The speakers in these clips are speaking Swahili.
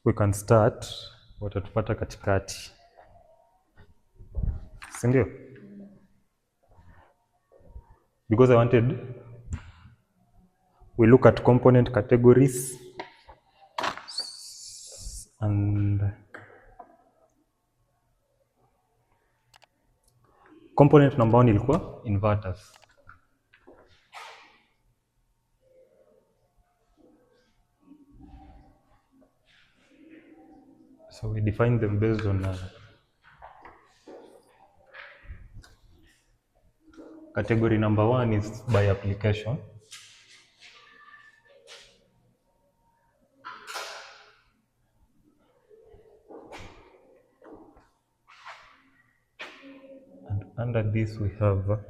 we can start watatupata katikati, si ndio? Because I wanted we look at component categories and component number 1 ilikuwa inverters. So we define them based on category number 1 is by application. And under this we have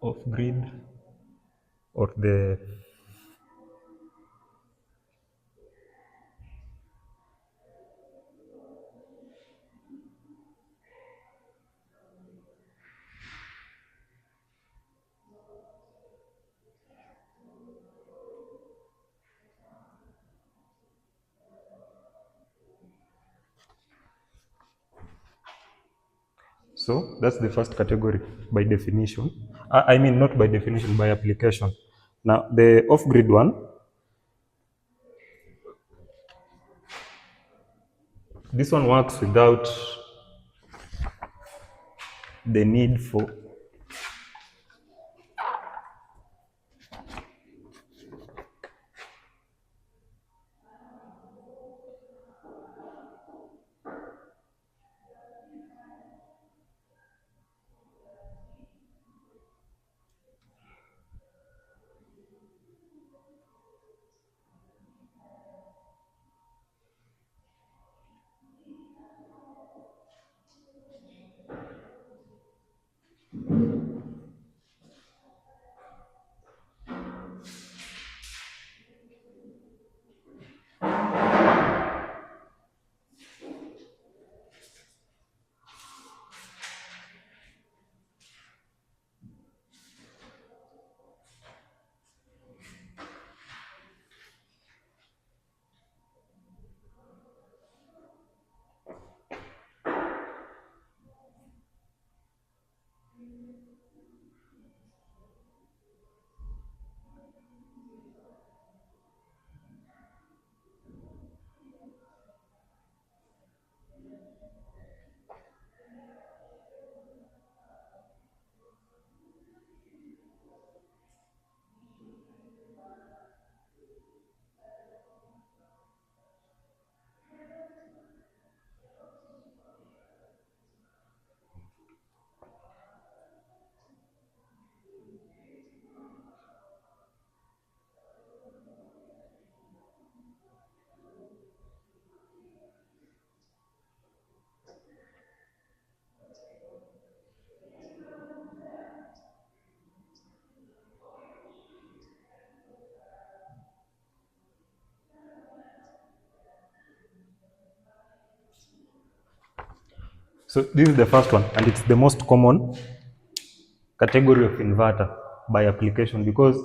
off-grid or the so that's the first category by definition. I mean not by definition, by application. Now the off-grid one, this one works without the need for so this is the first one, and it's the most common category of inverter by application, because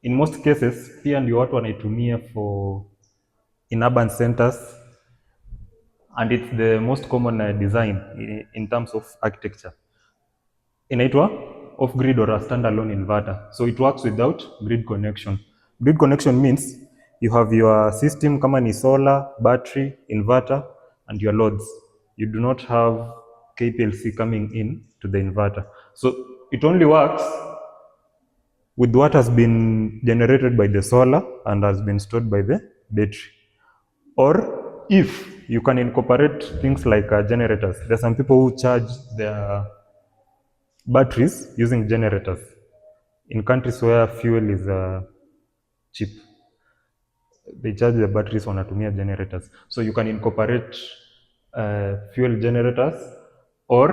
in most cases pia ndio watu wanaitumia for in urban centers, and it's the most common design in terms of architecture. Inaitwa off-grid or a standalone inverter. So it works without grid connection. Grid connection means you have your system kama ni solar, battery, inverter, and your loads. You do not have KPLC coming in to the inverter. So it only works with what has been generated by the solar and has been stored by the battery. Or if you can incorporate things like generators. There are some people who charge their batteries using generators in countries where fuel is cheap. They charge the batteries wanatumia generators. So you can incorporate fuel generators, or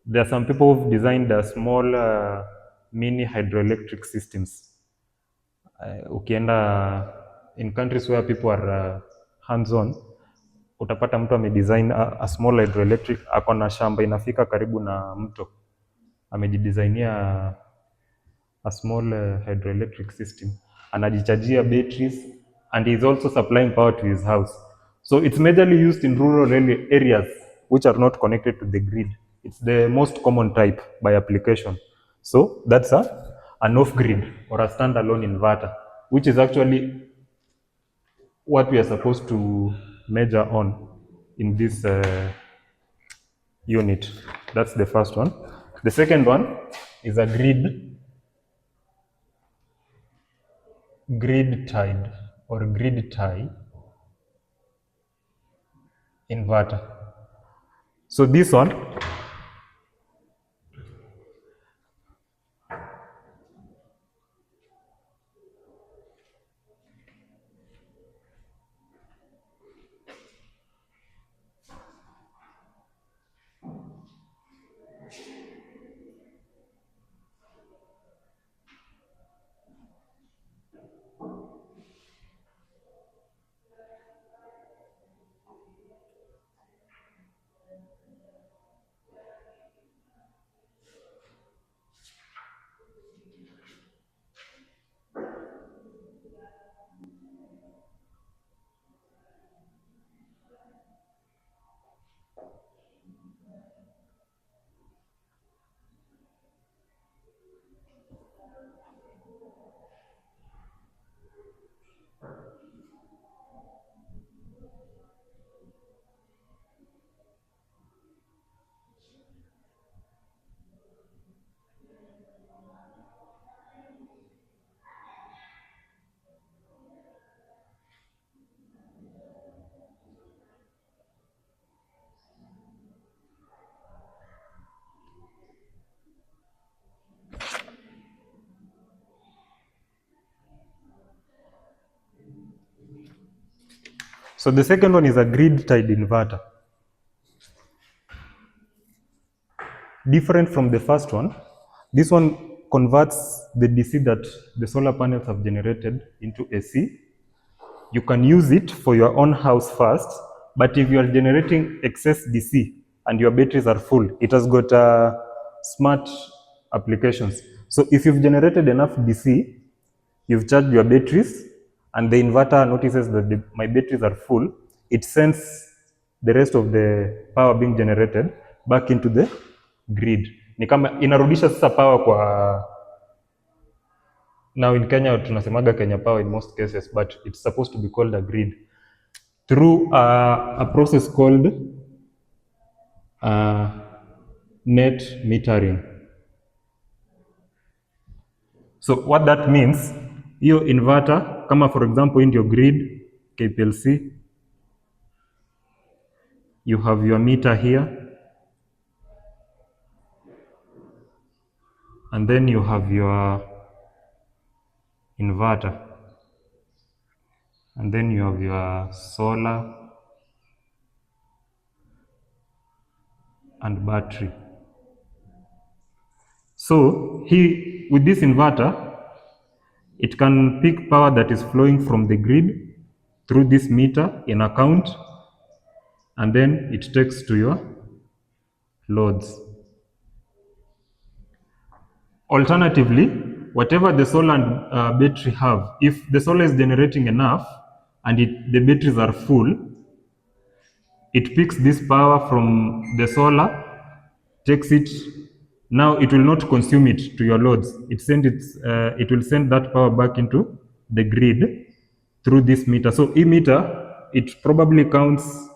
there are some people who've designed a small mini hydroelectric systems. Ukienda in countries where people are hands-on, utapata mtu amedesign a small hydroelectric, akona shamba inafika karibu na mto, amejidesignia a small hydroelectric system, anajichajia batteries, and he's also supplying power to his house. So it's majorly used in rural areas which are not connected to the grid. It's the most common type by application. So that's an off-grid or a standalone inverter, which is actually what we are supposed to measure on in this unit. That's the first one. The second one is a grid tied or grid tie inverter. So this one, so the second one is a grid tied inverter. Different from the first one, this one converts the DC that the solar panels have generated into AC. You can use it for your own house first, but if you are generating excess DC and your batteries are full, it has got smart applications. So if you've generated enough DC, you've charged your batteries, and the inverter notices that my batteries are full, it sends the rest of the power being generated back into the grid. Ni kama inarudisha sasa power kwa, now in Kenya tunasemaga Kenya Power in most cases, but it's supposed to be called a grid through a process called net metering. So what that means, hiyo inverter kama for example in your grid KPLC, you have your meter here, and then you have your inverter, and then you have your solar and battery. So here with this inverter, it can pick power that is flowing from the grid through this meter in account, and then it takes to your loads. Alternatively, whatever the solar and battery have, if the solar is generating enough and the batteries are full, it picks this power from the solar, takes it. Now it will not consume it to your loads. It will send that power back into the grid through this meter. So e-meter, it probably counts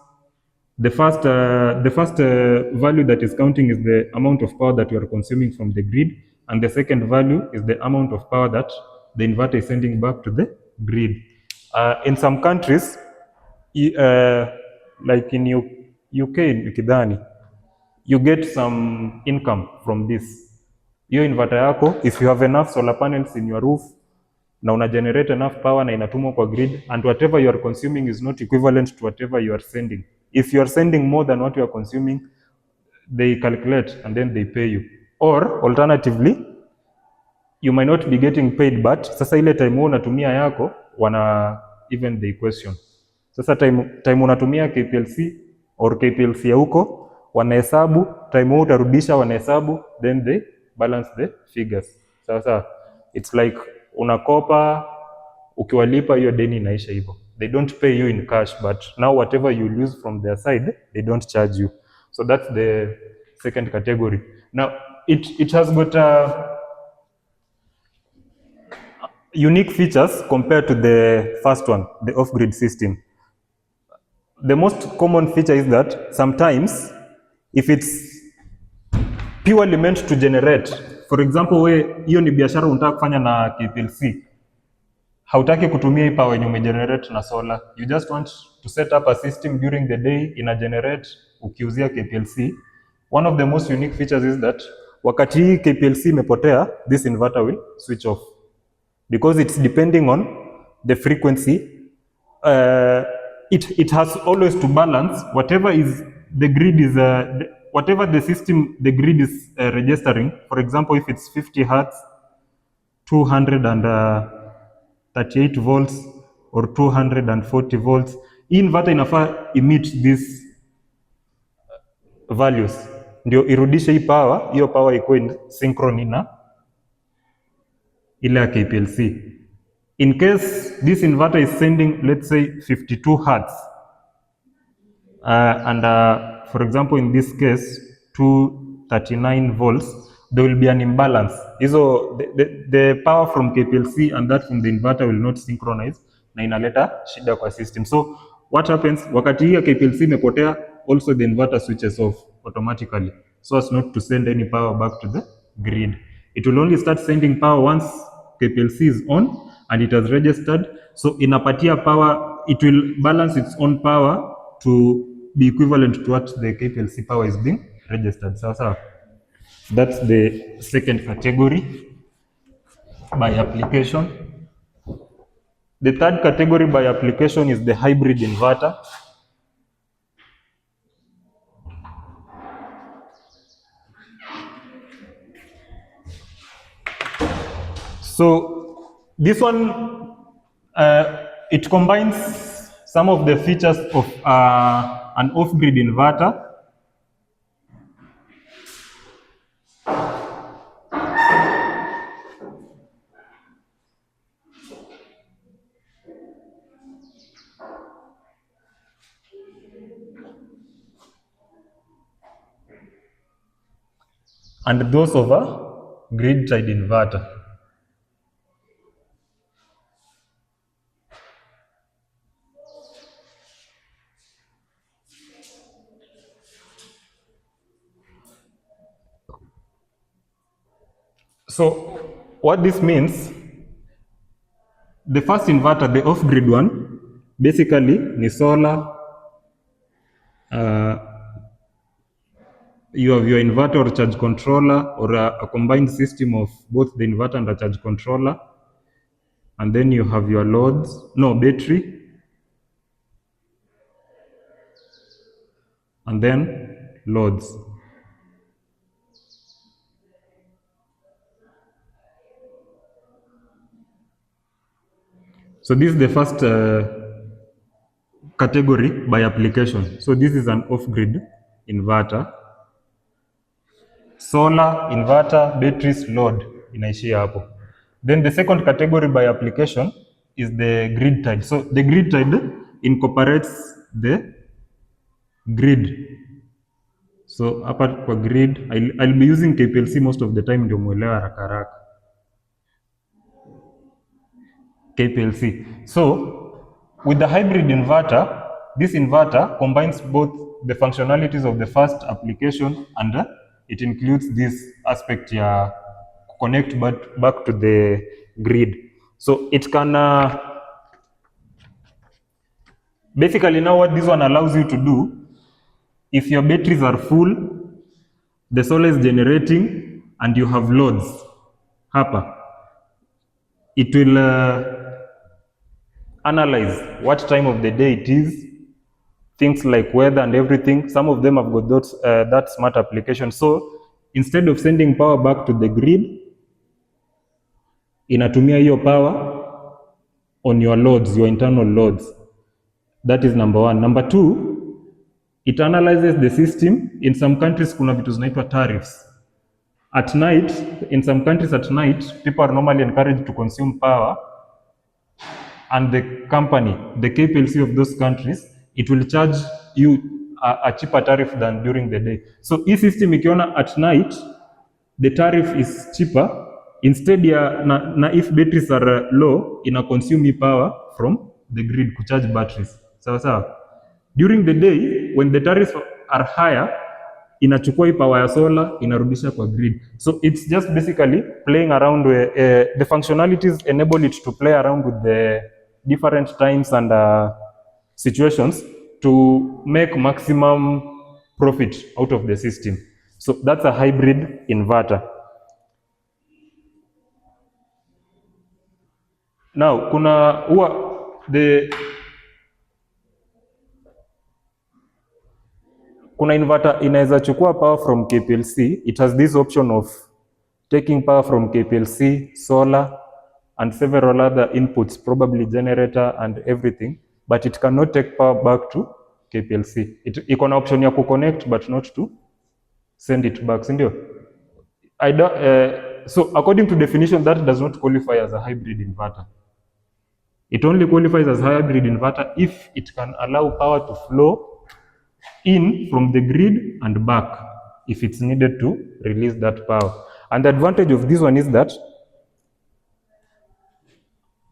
the first value that is counting is the amount of power that you are consuming from the grid, and the second value is the amount of power that the inverter is sending back to the grid. In some countries, like in UK, ukidhani, you get some income from this. Hiyo inverter yako, if you have enough solar panels in your roof, na una generate enough power na inatumwa kwa grid, and whatever you are consuming is not equivalent to whatever you are sending. If you are sending more than what you are consuming, they calculate and then they pay you. Or alternatively, you might not be getting paid, but sasa ile time unatumia yako, wana even the equation. Sasa time unatumia KPLC or KPLC ya huko, wanahesabu, time utarudisha wanahesabu, then they balance the figures. Sasa it's like unakopa ukiwalipa hiyo deni inaisha hivyo. They don't pay you in cash, but now whatever you lose from their side, they don't charge you. So that's the second category. Now, it has got unique features compared to the first one, the off-grid system. The most common feature is that sometimes, if it's purely meant to generate, for example, hiyo ni biashara unataka kufanya na KPLC, hautaki kutumia hii power yenye umegenerate na solar, you just want to set up a system during the day, ina generate ukiuzia KPLC. One of the most unique features is that wakati hii KPLC imepotea, this inverter will switch off because it's depending on the frequency. It has always to balance whatever is the grid is whatever the system the grid is registering. For example, if it's 50 hertz, 238 volts or 240 volts, inverter inafaa emit these values ndio irudishe hii power, hiyo power iko in synchrony na ile ya KPLC. In case this inverter is sending, let's say 52 hertz, and for example in this case 239 volts, there will be an imbalance. So the power from KPLC and that from the inverter will not synchronize na inaleta shida kwa system. So what happens wakati hii KPLC imepotea, also the inverter switches off automatically so as not to send any power back to the grid. It will only start sending power once KPLC is on and it has registered. So inapatia power, it will balance its own power to be equivalent to what the KPLC power is being registered. So that's the second category by application. The third category by application is the hybrid inverter. So this one, it combines some of the features of an off-grid inverter. And those of a grid-tied inverter. So what this means, the first inverter, the off-grid one, basically ni solar. You have your inverter or charge controller or a combined system of both the inverter and the charge controller. And then you have your loads, battery. And then loads. So this is the first category by application. So this is an off-grid inverter. Solar, inverter, batteries, load, inaishia hapo. Then the second category by application is the grid tied. So the grid tied incorporates the grid. So hapa kwa grid, I'll be using KPLC most of the time ndio muelewa haraka haraka. KPLC. So with the hybrid inverter, this inverter combines both the functionalities of the first application and it includes this aspect ya connect back to the grid. So it can basically now what this one allows you to do, if your batteries are full, the solar is generating and you have loads hapa, it will analyze what time of the day it is, things like weather and everything. Some of them have got those, that smart application. So instead of sending power back to the grid, inatumia hiyo power on your loads, your internal loads. That is number one. Number two, it analyzes the system. In some countries kuna vitu zinaitwa tariffs. At night, in some countries at night, people are normally encouraged to consume power and the company, the KPLC of those countries, it will charge you a cheaper tariff than during the day. So hii system ikiona at night the tariff is cheaper, instead ya na if batteries are low, ina consume power from the grid kucharge batteries. Sawa sawa. During the day when the tariffs are higher, inachukua hii power ya solar inarudisha kwa grid. So it's just basically playing around with the functionalities enable it to play around with the different times and situations to make maximum profit out of the system. So that's a hybrid inverter. Now kuna kuna inverter inaweza chukua power from KPLC. It has this option of taking power from KPLC, solar, and several other inputs, probably generator and everything, but it cannot take power back to KPLC. Iko na option ya kuconnect but not to send it back, sindio? So according to definition, that does not qualify as a hybrid inverter. It only qualifies as a hybrid inverter if it can allow power to flow in from the grid and back if it's needed to release that power. And the advantage of this one is that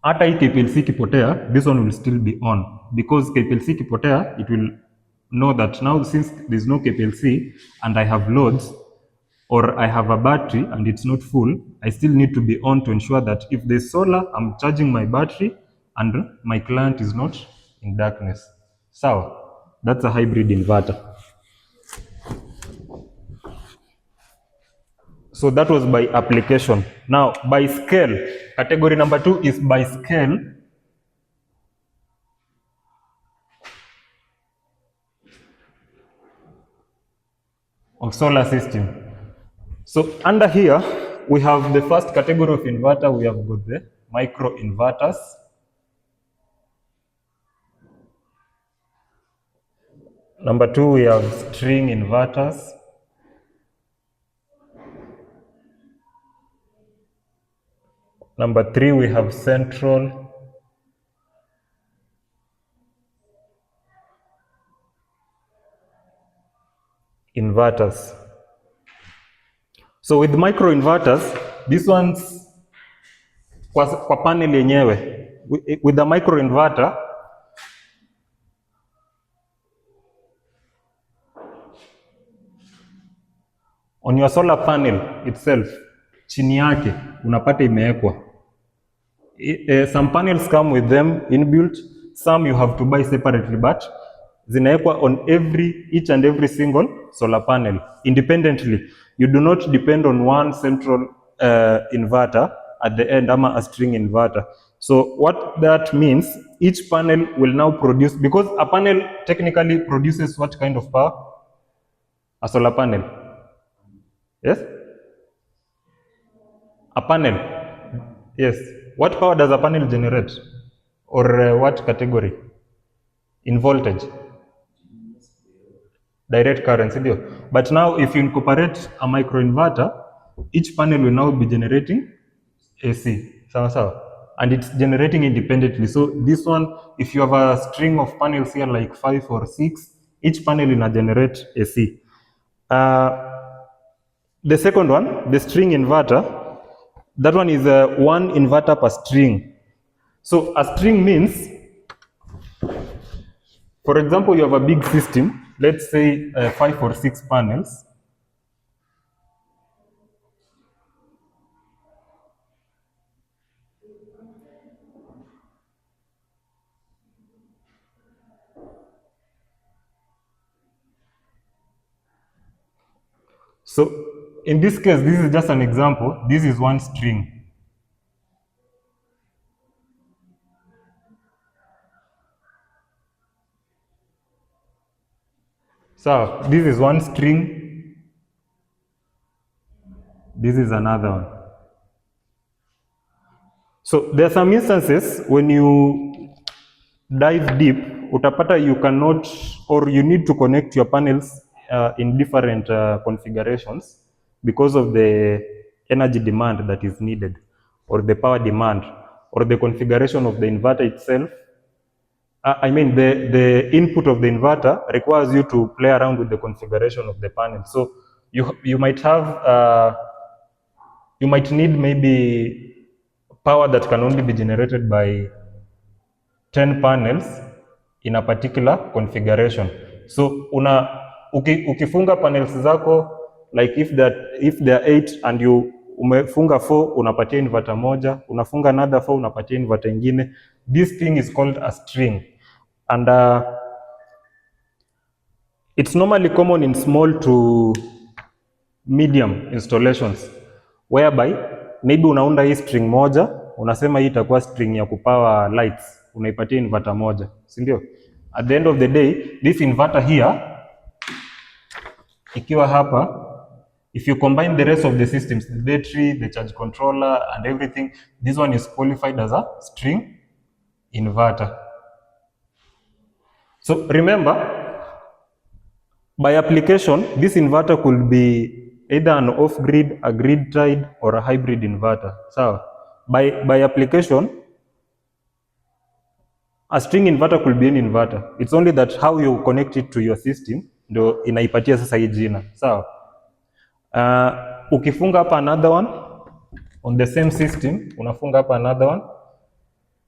hata hii KPLC kipotea, this one will still be on, because KPLC kipotea, it will know that now since there's no KPLC and I have loads or I have a battery and it's not full, I still need to be on to ensure that if there's solar, I'm charging my battery and my client is not in darkness. So that's a hybrid inverter. So that was by application. Now by scale, category number 2 is by scale. Of solar system. So under here, we have the first category of inverter. We have got the micro inverters. Number 2, we have string inverters. Number 3, we have central. Inverters. So with micro inverters, this one's kwa panel yenyewe. With the micro inverter, on your solar panel itself, chini yake unapata imewekwa. Some panels come with them inbuilt, some you have to buy separately, but zinawekwa on each and every single solar panel independently. You do not depend on one central inverter at the end, ama a string inverter. So what that means, each panel will now produce, because a panel technically produces what kind of power? A solar panel. Yes? A panel. Yes. What power does a panel generate? Or what category? In voltage? Direct current, sindio? But now if you incorporate a microinverter, each panel will now be generating AC. Sawa sawa. And it's generating independently. So this one, if you have a string of panels here like 5 or 6, each panel will generate AC. The second one, the string inverter, that one is one inverter per string. So a string means, for example, you have a big system, let's say 5 or 6 panels. So in this case, this is just an example. This is one string. So this is one string. This is another one. So there are some instances when you dive deep, utapata you cannot, or you need to connect your panels in different configurations because of the energy demand that is needed or the power demand. or the configuration of the inverter itself. I mean, the input of the inverter requires you to play around with the configuration of the panel. So you might have, you might need maybe power that can only be generated by 10 panels in a particular configuration. So ukifunga panels zako, like if there are 8 and you umefunga 4 unapatia inverter moja, unafunga another 4 unapatia inverter ingine. This thing is called a string, and it's normally common in small to medium installations, whereby maybe unaunda hii string moja, unasema hii itakuwa string ya kupower lights, unaipatia inverter moja, si ndio? At the end of the day, this inverter here ikiwa hapa, if you combine the rest of the systems, the battery, the charge controller and everything, this one is qualified as a string inverter. So remember, by application, this inverter could be either an off-grid, a grid-tied, or a hybrid inverter. So by application, a string inverter could be an inverter. It's only that how you connect it to your system ndo inaipatia sasa hii jina. So ukifunga hapa another one on the same system, unafunga hapa another one.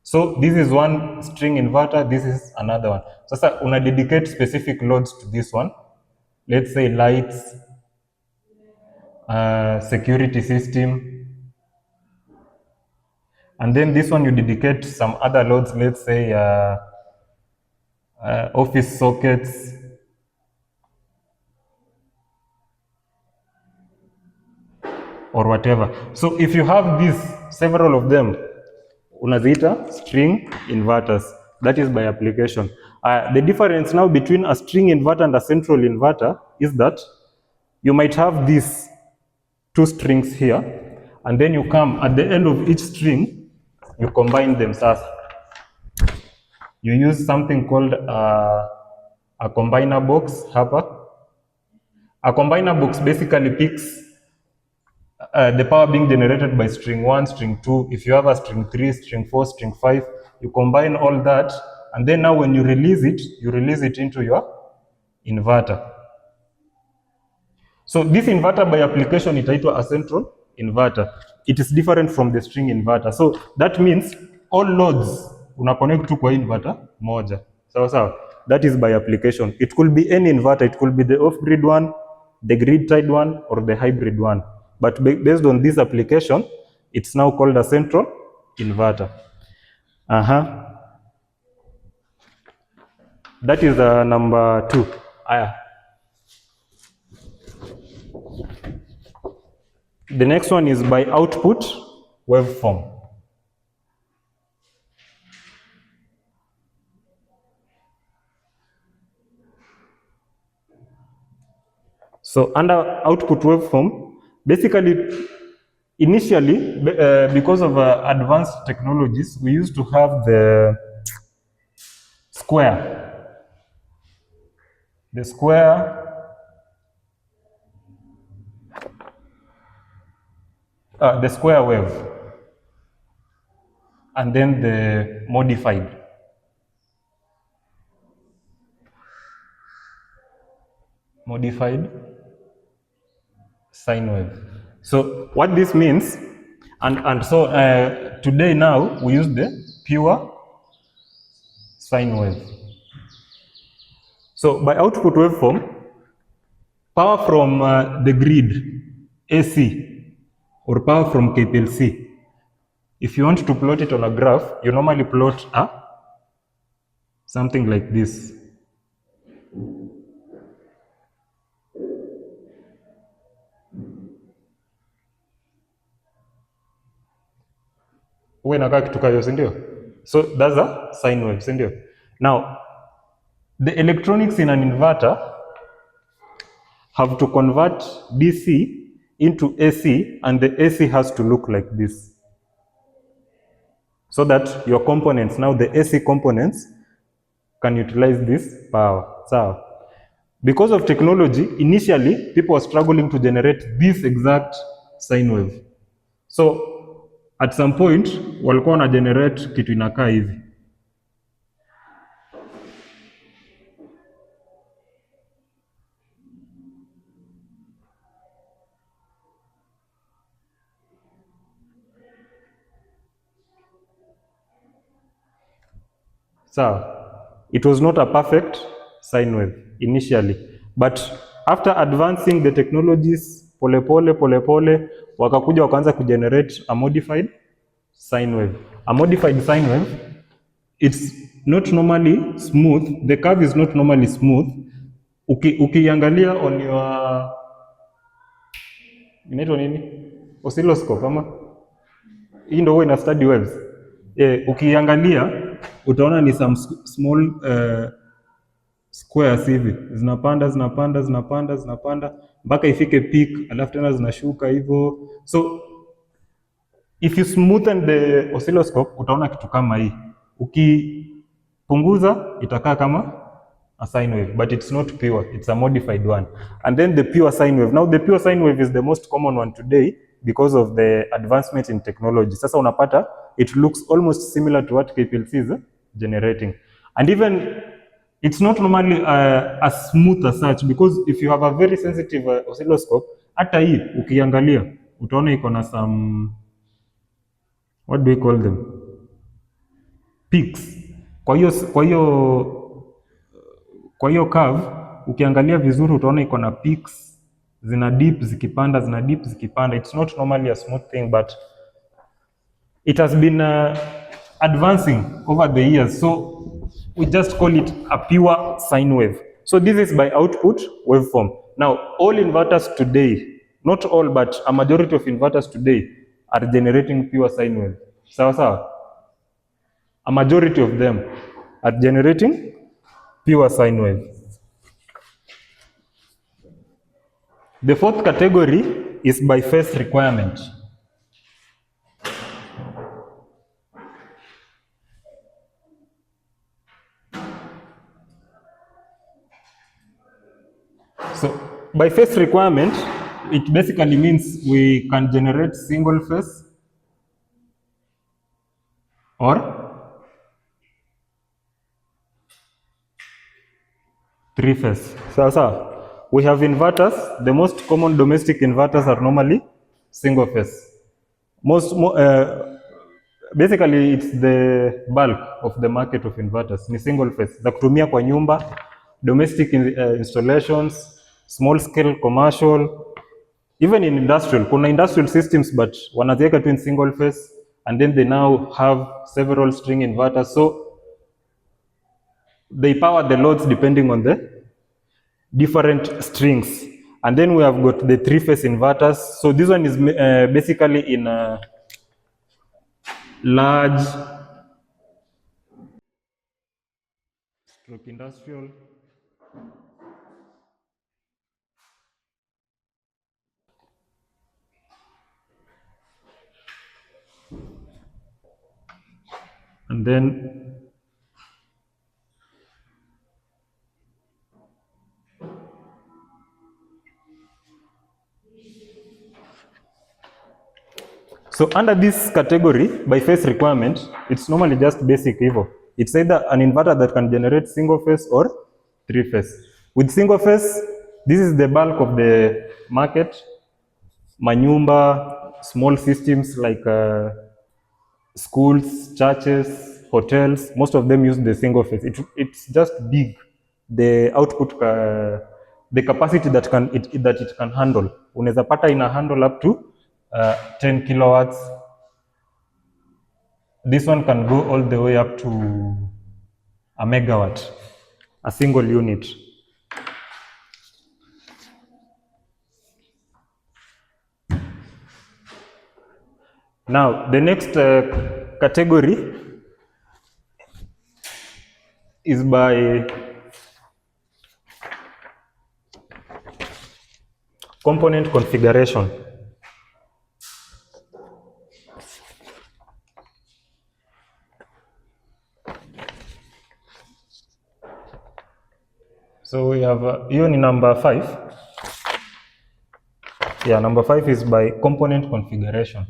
So this is one string inverter, this is another one. Sasa una dedicate specific loads to this one. Let's say lights, security system, and then this one you dedicate some other loads, let's say office sockets, or whatever. So if you have these, several of them, unaziita string inverters. That is by application. The difference now between a string inverter and a central inverter is that you might have these 2 strings here, and then you come at the end of each string, you combine them. Sasa you use something called a combiner box hapa. A combiner box basically picks the power being generated by string 1, string 2, if you have a string 3, string 4, string 5, you combine all that, and then now when you release it into your inverter. So this inverter by application itaitwa a central inverter. It is different from the string inverter. So that means all loads una connect to kwa inverter moja. Sawa. That is by application. It could be any inverter. It could be the off-grid one, the grid-tied one, or the hybrid one. But based on this application, it's now called a central inverter. That is number 2. The next one is by output waveform. So under output waveform, basically, initially, because of advanced technologies, we used to have the square. The square, the square wave, and then the modified. Modified sine wave. So what this means, and so today now we use the pure sine wave. So by output waveform, power from the grid AC or power from KPLC, if you want to plot it on a graph, you normally plot something like this. So that's a sine wave, si ndio? Now, the electronics in an inverter have to convert DC into AC, and the AC has to look like this. So that your components, now the AC components, can utilize this power. So, because of technology, initially, people were struggling to generate this exact sine wave. So, at some point walikuwa wana generate kitu inakaa hivi. So it was not a perfect sine wave initially, but after advancing the technologies pole wakakuja wakaanza kugenerate a modified sine wave. A modified sine wave, it's not normally smooth, the curve is not normally smooth. Ukiangalia on your inaitwa nini, oscilloscope ama hii ndio ina study waves. Ukiangalia utaona ni some small squares hivi zinapanda mpaka ifike peak, alafu tena zinashuka hivyo. So if you smoothen the oscilloscope utaona kitu kama hii. Ukipunguza itakaa kama a sine wave, but it's not pure, it's a modified one. And then the pure sine wave. Now the pure sine wave is the most common one today because of the advancement in technology. Sasa unapata it looks almost similar to what KPLC is generating. And even it's not normally as smooth as such, because if you have a very sensitive oscilloscope, hata hii ukiangalia utaona iko na some, what do we call them, peaks. Kwa hiyo curve ukiangalia vizuri utaona iko na peaks, zina dip zikipanda. It's not normally a smooth thing, but it has been advancing over the years, so we just call it a pure sine wave. So this is by output waveform. Now all inverters today, not all but a majority of inverters today are generating pure sine wave. Sawa. A majority of them are generating pure sine wave. The fourth category is by phase requirement. So by phase requirement, it basically means we can generate single phase or three phase. So we have inverters. The most common domestic inverters are normally single phase. Basically it's the bulk of the market of inverters ni single phase za kutumia kwa nyumba, domestic installations, small scale commercial, even in industrial. Kuna industrial systems but wanaziweka tu in single phase, and then they now have several string inverters, so they power the loads depending on the different strings. And then we have got the three phase inverters. So this one is basically in a large stroke industrial and then so under this category by phase requirement, it's normally just basic hivyo. It's either an inverter that can generate single phase or three phase. With single phase, this is the bulk of the market. Manyumba, small systems like schools, churches, hotels, most of them use the single phase. It's just big. The output, the capacity that it can handle. Unaweza pata ina handle up to 10 kilowatts. This one can go all the way up to a megawatt, a single unit. Now, the next category is by component configuration. So we have hiyo ni number 5. Yeah, number 5 is by component configuration.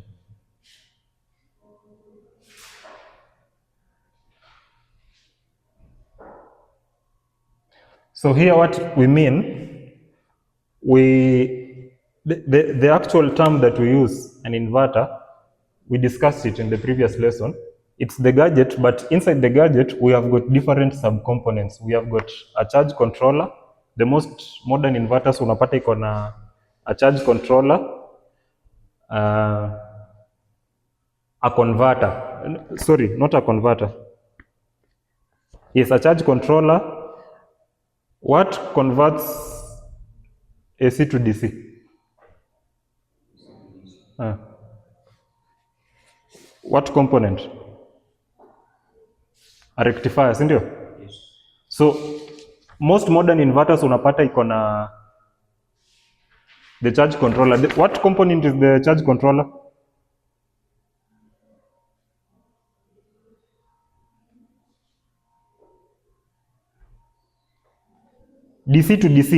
So here what we mean, the actual term that we use, an inverter, we discussed it in the previous lesson. It's the gadget, but inside the gadget, we have got different subcomponents. We have got a charge controller. The most modern inverters unapata iko na a charge controller, a converter. Sorry, not a converter. Yes, a charge controller. What converts AC to DC? What component? A rectifier, si ndio? Yes. So most modern inverters unapata iko na the charge controller. What component is the charge controller? DC to DC.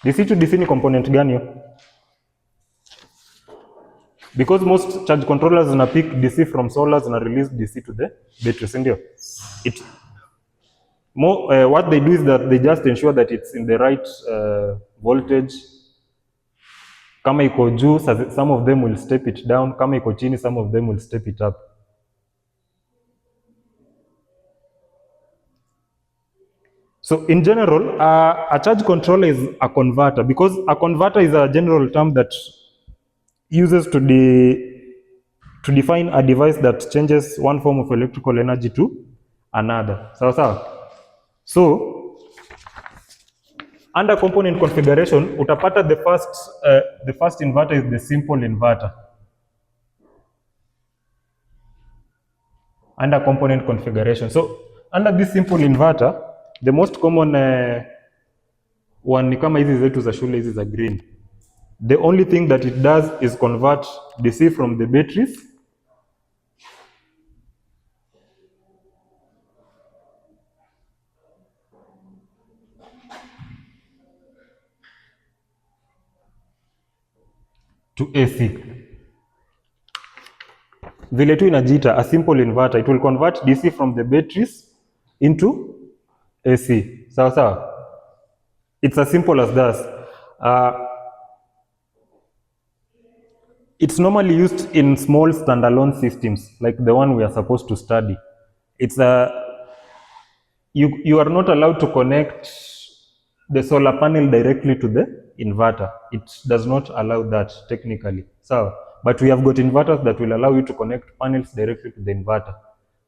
DC to DC ni component gani hiyo? Because most charge controllers zina pick DC from solar, zina release DC to the battery, si ndio? What they do is that they just ensure that it's in the right voltage. Kama iko juu, some of them will step it down. Kama iko chini, some of them will step it up. So in general, a charge controller is a converter, because a converter is a general term that uses to define a device that changes one form of electrical energy to another. So under component configuration, utapata the first inverter is the simple inverter. Under component configuration. So under this simple inverter, the most common one ni kama hizi zetu za shule hizi za green. The only thing that it does is convert DC from the batteries to AC. Vile tu inajiita a simple inverter, it will convert DC from the batteries into AC. Sawa. It's as simple as that. It's normally used in small standalone systems like the one we are supposed to study. It's you are not allowed to connect the solar panel directly to the inverter. It does not allow that technically. So, but we have got inverters that will allow you to connect panels directly to the inverter.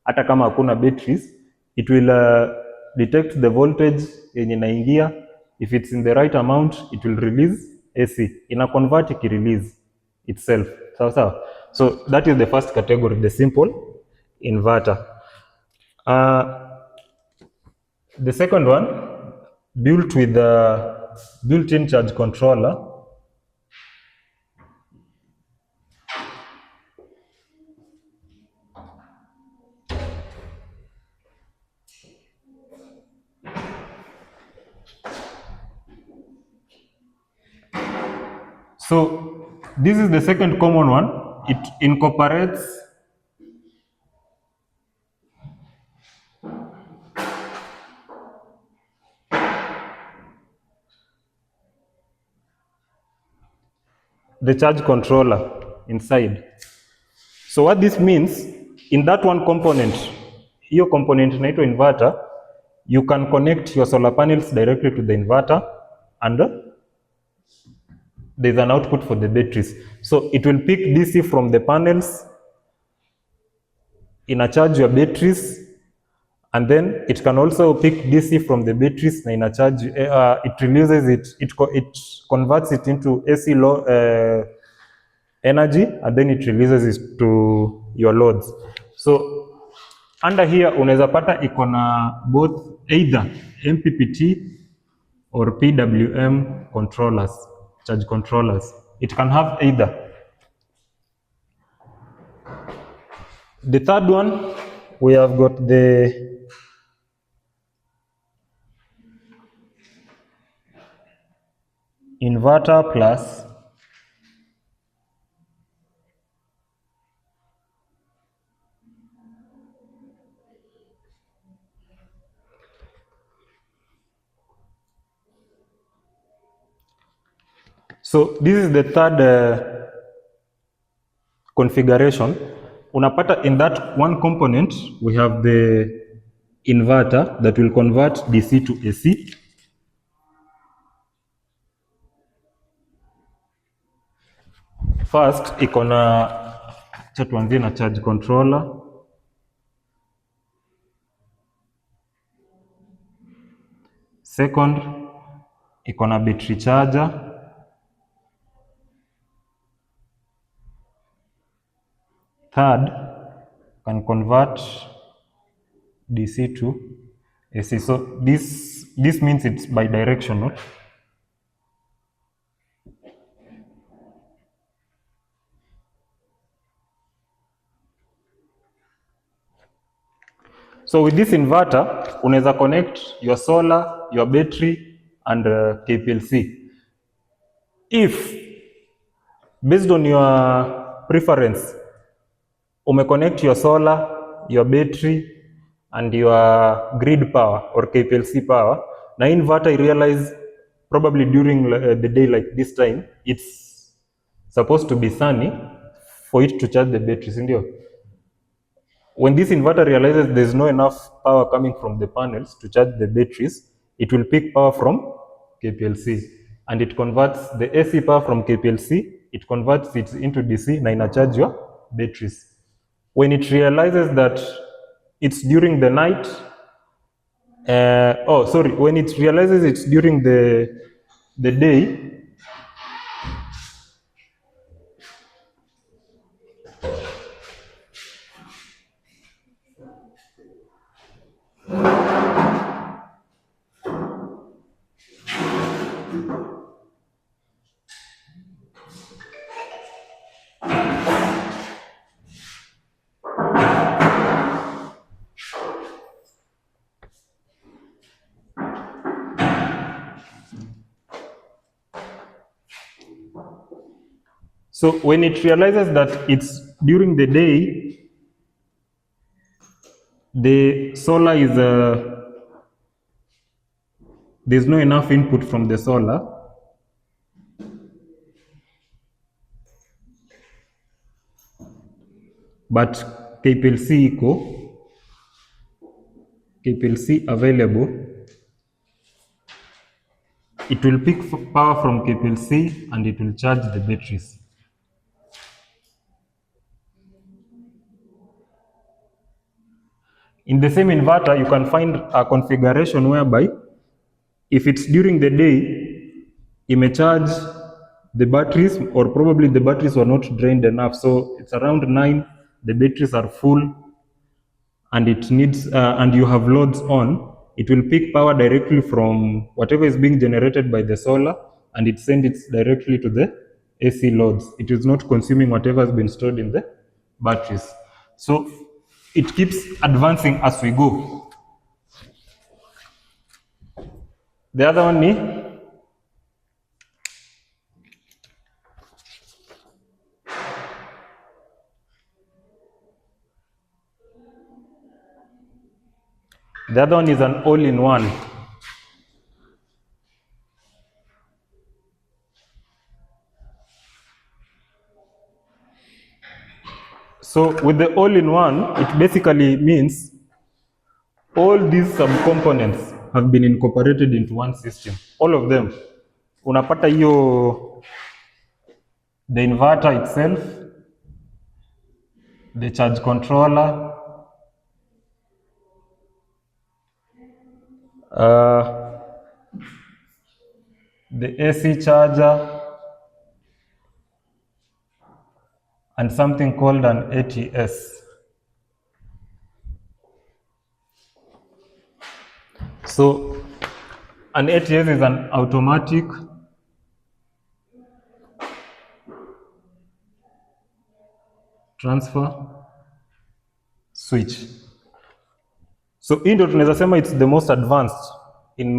Hata kama hakuna batteries, it will detect the voltage yenye inaingia. If it's in the right amount, it will release AC. Ina convert ikirelease itself. So that is the first category, the simple inverter. The second one, built with the built-in charge controller. So this is the second common one. It incorporates the charge controller inside. So what this means, in that one component, hiyo component inaitwa inverter, you can connect your solar panels directly to the inverter, and there's an output for the batteries. So it will pick DC from the panels, ina charge your batteries, and then it can also pick DC from the batteries na ina charge, it releases it converts it into AC energy, and then it releases it to your loads. So under here unaweza pata iko na both either MPPT or PWM controllers, charge controllers. It can have either. The third one, we have got the inverter plus So this is the third configuration. Unapata in that one component, we have the inverter that will convert DC to AC. First, iko na cha tuanzie na charge controller. Second, iko na battery charger. Third, can convert DC to AC. So this means it's bidirectional. So with this inverter, unaweza connect your solar, your battery, and KPLC. If, based on your preference, connect your solar, your battery, and your grid power or KPLC power, na inverter, I realize probably during the day like this time, it's supposed to be sunny for it to charge the batteries. When this inverter realizes there's no enough power coming from the panels to charge the batteries, it will pick power from KPLC and it converts the AC power from KPLC, it converts it into DC na ina charge your batteries. When it realizes that it's during the night, when it realizes it's during the day, so when it realizes that it's during the day, the solar is there's no enough input from the solar, but KPLC available, it will pick power from KPLC and it will charge the batteries. In the same inverter, you can find a configuration whereby if it's during the day, it may charge the batteries, or probably the batteries were not drained enough. So it's around 9, the batteries are full, and it needs, and you have loads on, it will pick power directly from whatever is being generated by the solar, and it sends it directly to the AC loads. It is not consuming whatever has been stored in the batteries. So it keeps advancing as we go. The other one is an all-in-one. So with the all-in-one, it basically means all these subcomponents have been incorporated into one system. All of them. Unapata hiyo, the inverter itself, the charge controller, the AC charger, and something called an ATS. So an ATS is an automatic transfer switch. So hii ndio tunaweza sema it's the most advanced in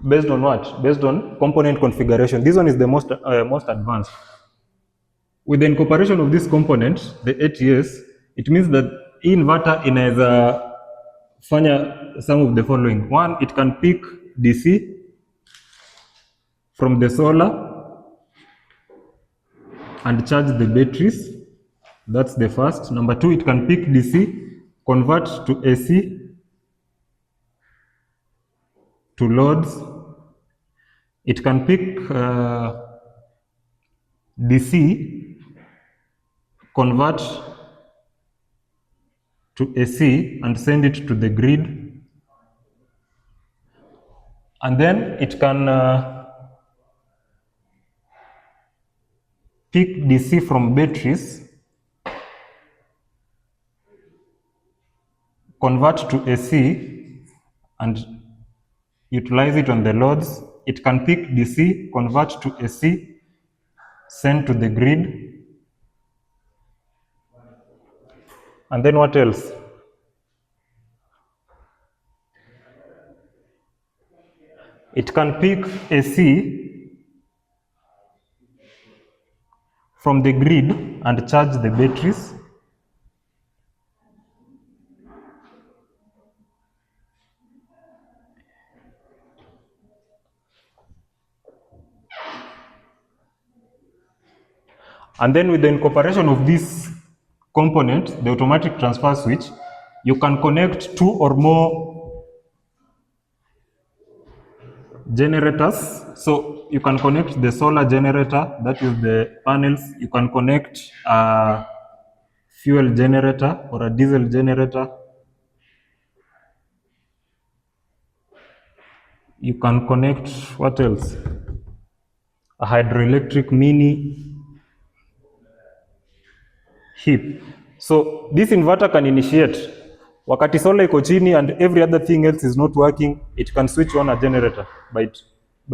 based on what? Based on component configuration. This one is the most advanced. With the incorporation of this component, the ATS, it means that inverter inaweza fanya some of the following. One, it can pick DC from the solar and charge the batteries. That's the first. Number 2, it can pick DC, convert to AC to loads. It can pick DC, convert to AC and send it to the grid. And then it can pick DC from batteries, convert to AC and utilize it on the loads. It can pick DC, convert to AC, send to the grid. And then what else? It can pick AC from the grid and charge the batteries. And then with the incorporation of this component, the automatic transfer switch, you can connect 2 or more generators. So you can connect the solar generator, that is the panels. You can connect a fuel generator or a diesel generator. You can connect, what else? A hydroelectric mini heap. So this inverter can initiate. Wakati solar iko chini and every other thing else is not working, it can switch on a generator by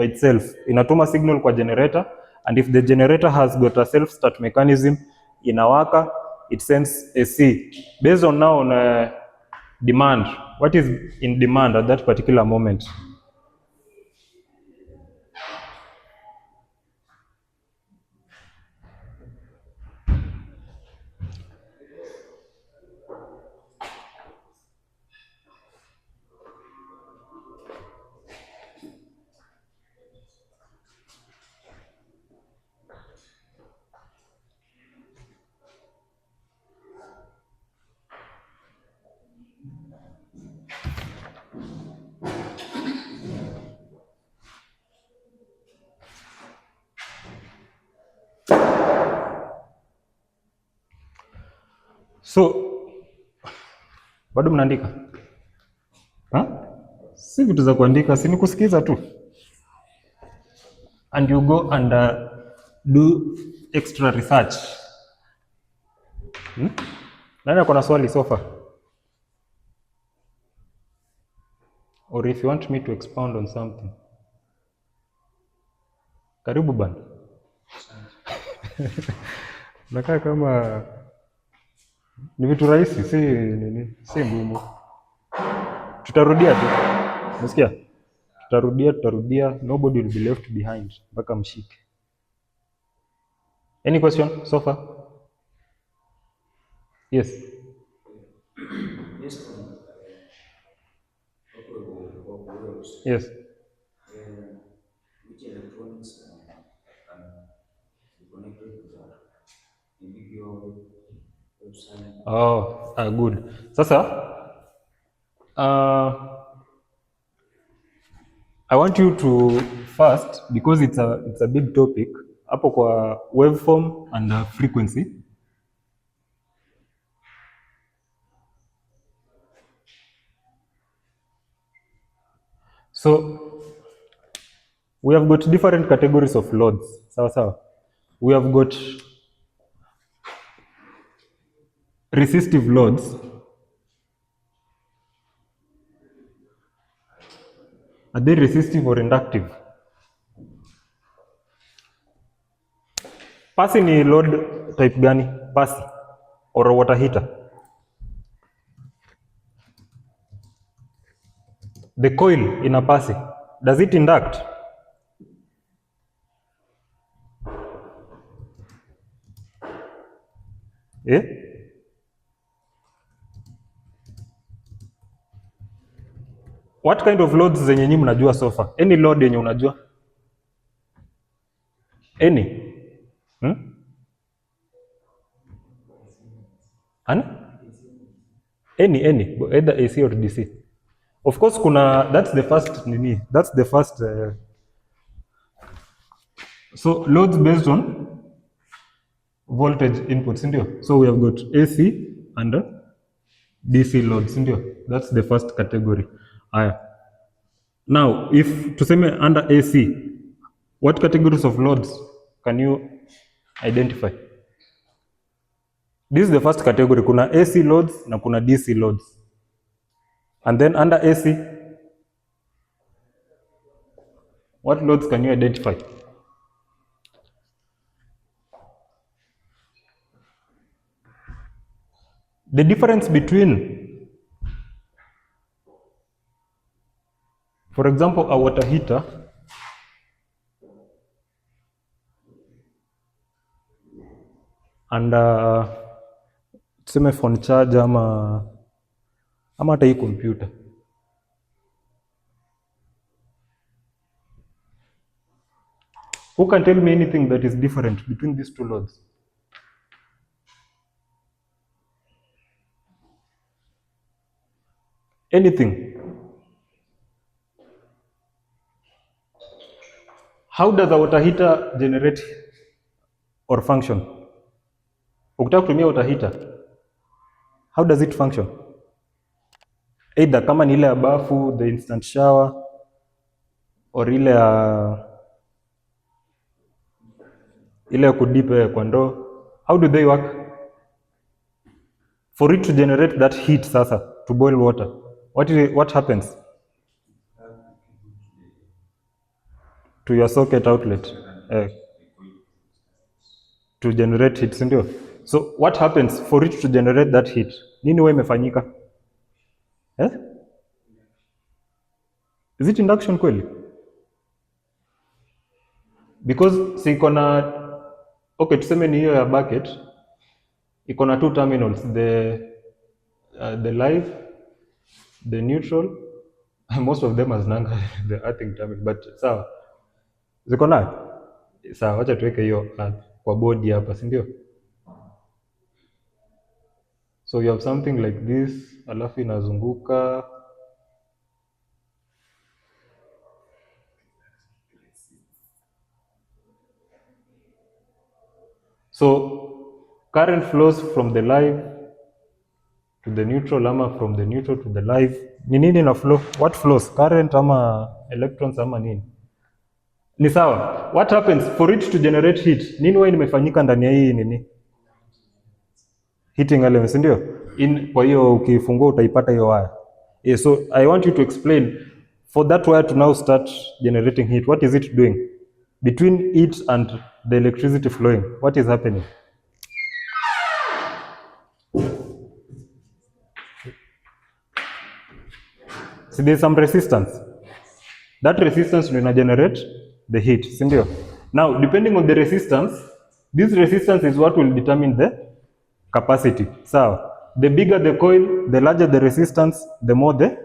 itself. Inatuma signal kwa generator, and if the generator has got a self-start mechanism, inawaka, it sends AC. Based on now on demand, what is in demand at that particular moment. So bado mnaandika? Si vitu za kuandika, si ni kusikiza tu. And you go and do extra research. Nani ako na swali so far? Or if you want me to expound on something. Karibu bana. Nakaa kama ni vitu rahisi, si nini, si ngumu. Tutarudia tu. Unasikia? Tutarudia, nobody will be left behind mpaka mshike. Any question so far? Yes. Yes. Yes. Which electronics can be connected to the individual website? Oh, good. Sasa, I want you to first, because it's a big topic, hapo kwa waveform and frequency. So we have got different categories of loads. Sawa. We have got resistive loads. Are they resistive or inductive? Pasi ni load type gani? Pasi or water heater? The coil in a pasi, does it induct? What kind of loads zenye nyinyi mnajua so far? Any load yenye unajua? Any. An? Any, either AC or DC. Of course, that's the first nini. That's the first. So loads based on voltage inputs, ndio. So we have got AC and DC loads, ndio. That's the first category. Now, if tuseme under AC, what categories of loads can you identify? This is the first category. Kuna AC loads na kuna DC loads. And then under AC, what loads can you identify? The difference between, for example, a water heater and tuseme phone charger ama hata hii computer. Who can tell me anything that is different between these two loads? Anything? How does a water heater generate or function? Ukitaka kutumia water heater, how does it function? Either kama ni ile ya bafu, the instant shower, or ile ya kudipe kwa ndoo. How do they work? For it to generate that heat sasa, to boil water, what happens? To your socket outlet. To generate heat, sindio? So what happens for it to generate that heat? Nini huwa imefanyika? Is it induction kweli? Because si iko na, okay, tuseme ni hiyo ya bucket, iko na two terminals, the live, the neutral. Most of them hazinanga the earthing terminal, but sawa. Ziko na? Sawa, wacha tuweke hiyo kwa body hapa, si ndio? So you have something like this, alafu inazunguka. So current flows from the live to the neutral ama from the neutral to the live. Ni nini na flow? What flows? Current ama electrons ama nini? Ni sawa. What happens for it to generate heat? Nini huwa imefanyika ndani ya hii nini? Heating elements, ndio? Kwa hiyo ukifungua utaipata hiyo wire. Yeah, so I want you to explain for that wire to now start generating heat. What is it doing? Between it and the electricity flowing, what is happening? See, there's some resistance. That resistance will generate the heat, sindio? Now, depending on the resistance, this resistance is what will determine the capacity. So, the bigger the coil, the larger the resistance, the more the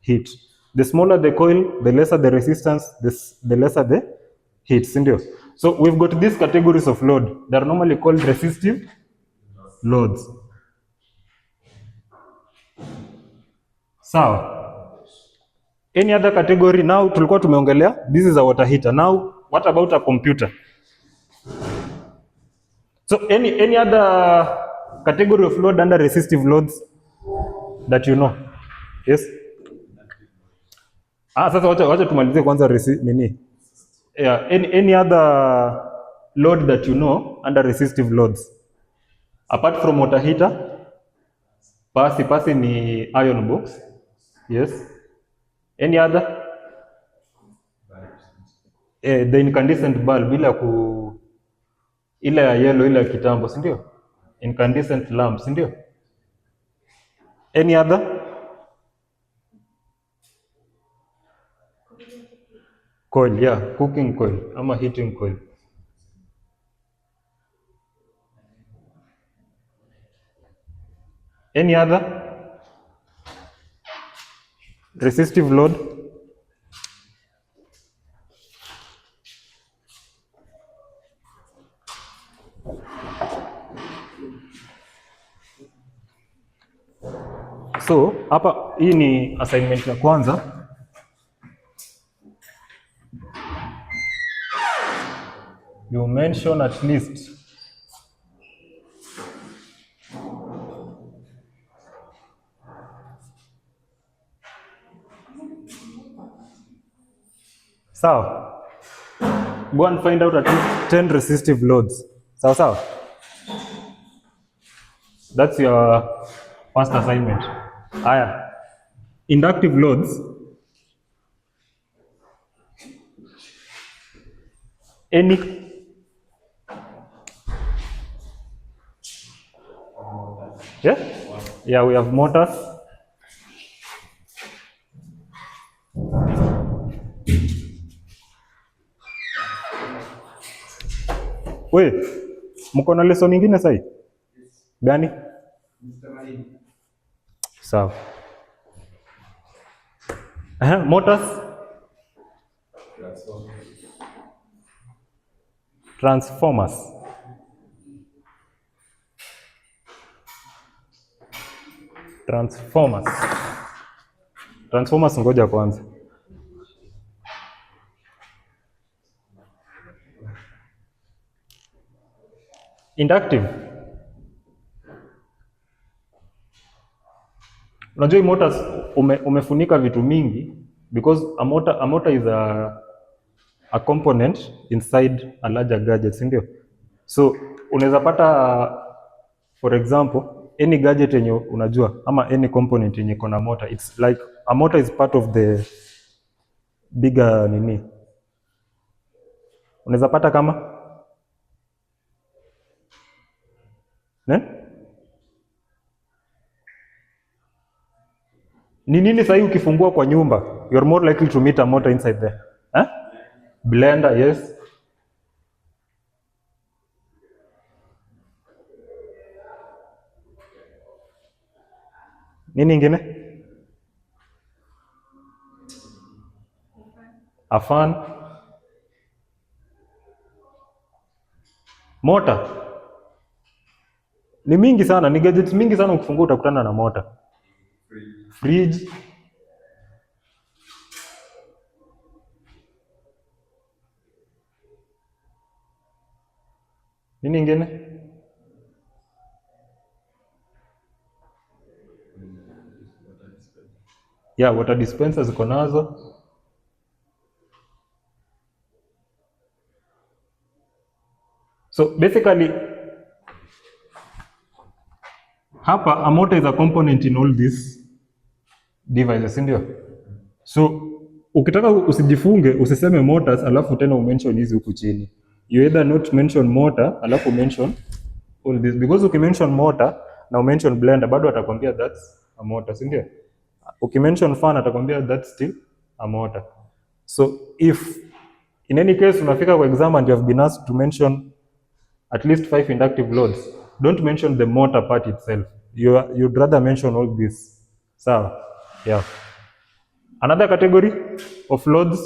heat. The smaller the coil, the lesser the resistance, the lesser the heat, sindio? So, we've got these categories of load. They are normally called resistive loads. So, any other category? Now tulikuwa tumeongelea, this is a water heater. Now what about a computer? So any other category of load under resistive loads that you know? Yes? Sasa wacha tumalizie kwanza nini? Yeah, any other load that you know under resistive loads? Apart from water heater, pasi ni iron box. Yes. Any other? The incandescent bulb ile ya yellow, ile ya kitambo, si ndio? Incandescent lamp, si ndio? Any other? Coil, yeah, cooking coil ama heating coil. Any other? Resistive load? hapa hii ni assignment ya kwanza. You mention at least sawa. Go and find out at least 10 resistive loads. Sawa sawa. That's your first assignment. Haya. Inductive loads. Any yeah? Yeah, we have motors. We, mko na lesson nyingine sasa? Gani? Sawa. Motors. Transformers. Transformers. Transformers ngoja kwanza. Inductive. Unajua motors umefunika vitu mingi because a motor is a component inside a larger gadget, si ndio? So unaweza pata for example any gadget yenye unajua ama any component yenye iko na motor, it's like a motor is part of the bigger nini. Unaweza pata kama ni nini sasa ukifungua kwa nyumba, you're more likely to meet a motor inside there. Blender, yes. Nini ingine? A fan. Motor. Ni mingi sana, ni gadgets mingi sana ukifungua utakutana na motor. Fridge. Nini ingine? Yeah, water dispensers ziko nazo. So basically hapa a motor is a component in all these devices, ndio? So ukitaka usijifunge usiseme motors alafu tena umention hizi huku chini. You either not mention motor alafu mention all this, because ukimention motor na umention blender bado atakwambia that's a motor, si ndio? Ukimention fan atakwambia that's still a motor. So if in any case unafika kwa exam and you have been asked to mention at least 5 inductive loads, don't mention the motor part itself. You'd rather mention all this. Sawa? Yeah. Another category of loads,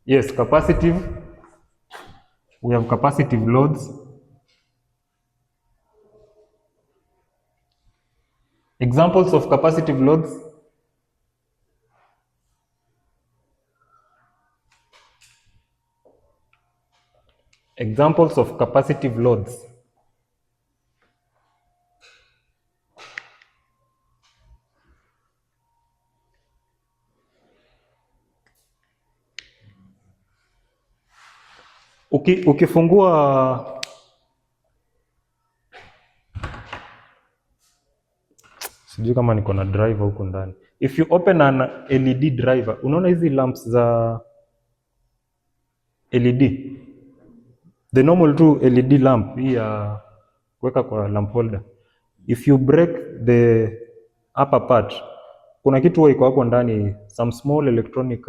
yes, capacitive. We have capacitive loads. Examples of capacitive loads. Examples of capacitive loads. Ukifungua sijui kama niko na driver huko ndani. If you open an LED driver, unaona hizi lamps za LED. The normal tu LED lamp hii ya kuweka kwa lamp holder. If you break the upper part, kuna kitu huwa iko hapo ndani, some small electronic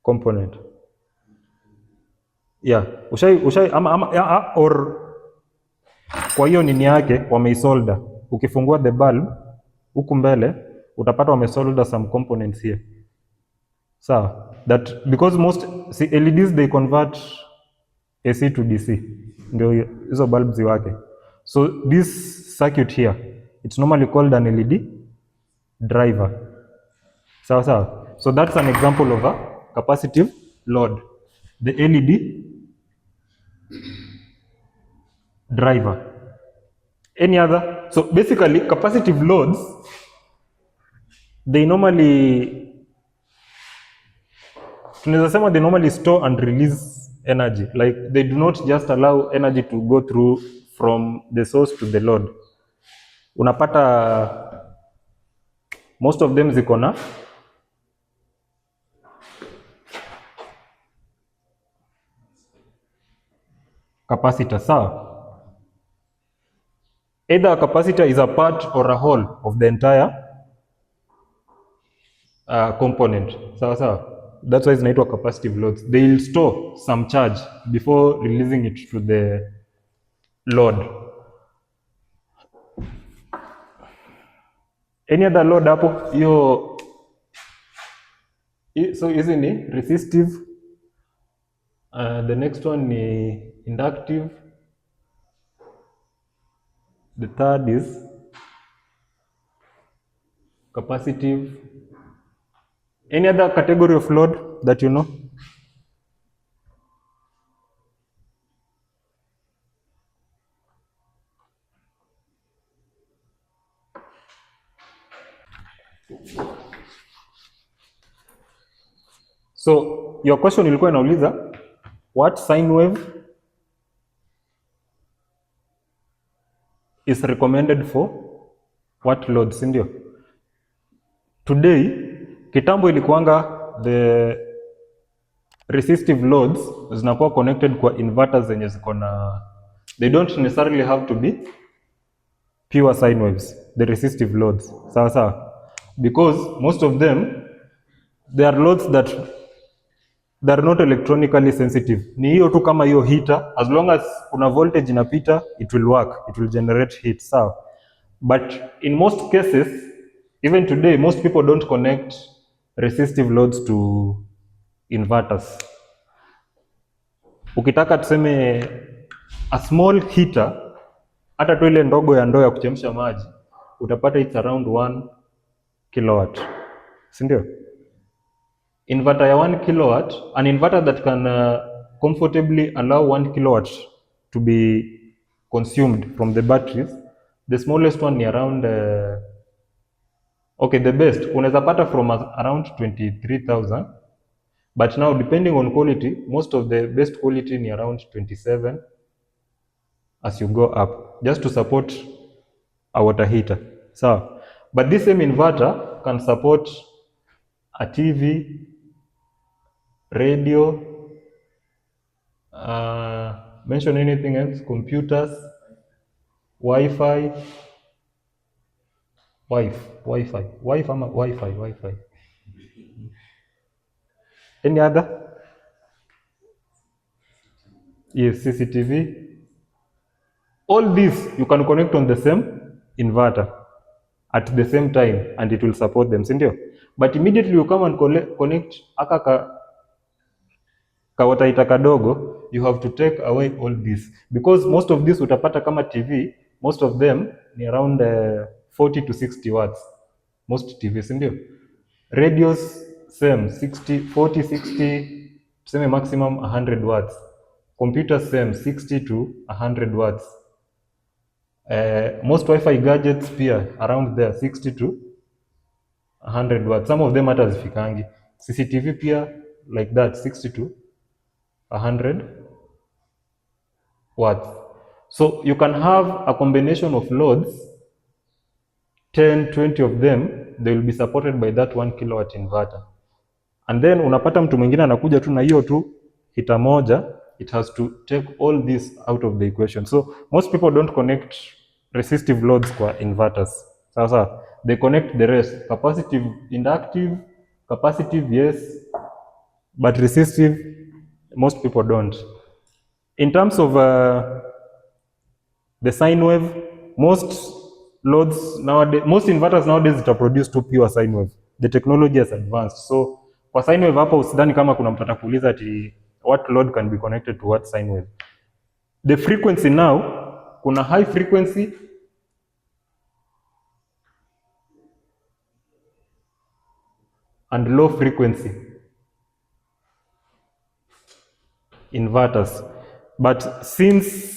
component. Yeah, or kwa hiyo nini yake wameisolder. Ukifungua the bulb huku mbele utapata wamesolder some components here. Sawa? That because most LEDs they convert AC to DC. Ndio hizo bulbs wake. So this circuit here, it's normally called an LED driver. Sawa sawa. So that's an example of a capacitive load. The LED driver. Any other? So basically capacitive loads, they normally, tunaweza sema they normally store and release energy. Like they do not just allow energy to go through from the source to the load. Unapata most of them ziko na capacitor, sawa? Either a capacitor is a part or a whole of the entire component, sawa sawa? That's why zinaitwa capacitive loads. They will store some charge before releasing it to the load. Any other load hapo? Hiyo, so hizi ni resistive. The next one ni inductive. The third is capacitive. Any other category of load that you know? So your question ilikuwa inauliza what sine wave is recommended for what loads, ndio? Today kitambo ilikuanga the resistive loads zinakuwa connected kwa inverters zenye ziko na, they don't necessarily have to be pure sine waves, the resistive loads, sawa sawa, because most of them they are loads that they are not electronically sensitive. Ni hiyo tu kama hiyo heater, as long as kuna voltage inapita it will work, it will generate heat, sawa. But in most cases, even today, most people don't connect resistive loads to inverters. Ukitaka tuseme a small heater, hata tu ile ndogo ya ndoo ya kuchemsha maji, utapata it's around 1 kilowatt, si ndio? Inverter ya 1 kilowatt, an inverter that can comfortably allow 1 kilowatt to be consumed from the batteries, the smallest one ni around okay, the best unaweza pata from around 23,000, but now depending on quality, most of the best quality ni around 27 as you go up, just to support a water heater, so but this same inverter can support a TV, radio, mention anything else, computers, Wi-Fi, any other? Yes, CCTV. All these you can connect on the same inverter at the same time and it will support them, sindio? But immediately you come and connect aka kawataita kadogo, you have to take away all this, because most of this utapata kama TV, most of them ni around 40 to 60 watts, most TV, sindio? Radios same 60, 40, 60, tuseme maximum 100 watts. Computers same 60 to 100 watts. Most Wi-Fi gadgets pia around there 60 to 100 watts. Some of them hata hazifikangi. CCTV pia like that 60 to 100 watts. So you can have a combination of loads, 10, 20 of them, they will be supported by that 1 kilowatt inverter. And then unapata mtu mwingine anakuja tu na hiyo tu hita moja, it has to take all this out of the equation. So most people don't connect resistive loads kwa inverters. Sasa they connect the rest, capacitive, inductive, capacitive, yes, but resistive, most people don't. In terms of the sine wave, most loads nowadays, most inverters nowadays are produced to pure sine wave. The technology has advanced. So kwa sine wave hapo usidhani kama kuna mtu atakuuliza ati what load can be connected to what sine wave. The frequency now, kuna high frequency and low frequency inverters. But since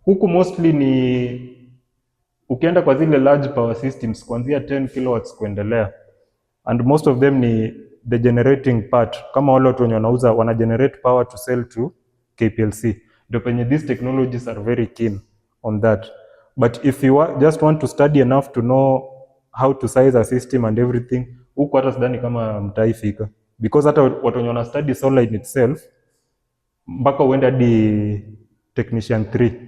huku mostly ni ukienda kwa zile large power systems kuanzia 10 kilowatts kuendelea, and most of them ni the generating part, kama wale watu wenye wanauza wana generate power to sell to KPLC, ndio penye these technologies are very keen on that. But if you just want to study enough to know how to size a system and everything, huku hata sidhani kama mtaifika, because hata watu wenye wana study solar in itself mpaka uende hadi technician 3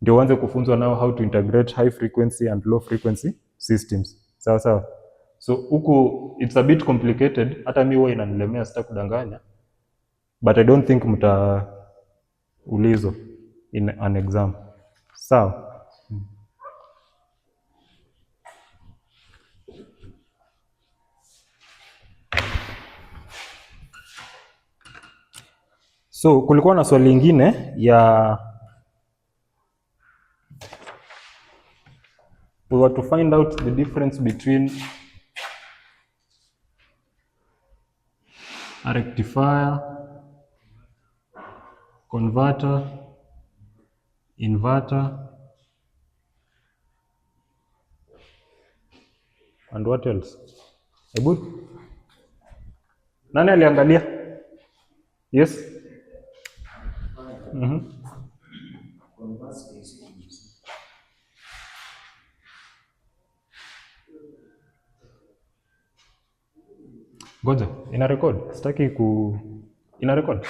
ndio uanze kufunzwa nao how to integrate high frequency and low frequency systems. Sawa sawa. So huku it's a bit complicated, hata mi huwa inanilemea, sitakudanganya, but I don't think mtaulizwa in an exam. Sawa. So kulikuwa na swali lingine ya we were to find out the difference between a rectifier, converter, inverter, and what else? Ebu? Nani aliangalia? Yes? Converts AC to DC. Goja, ina record. Sitaki ku ina record.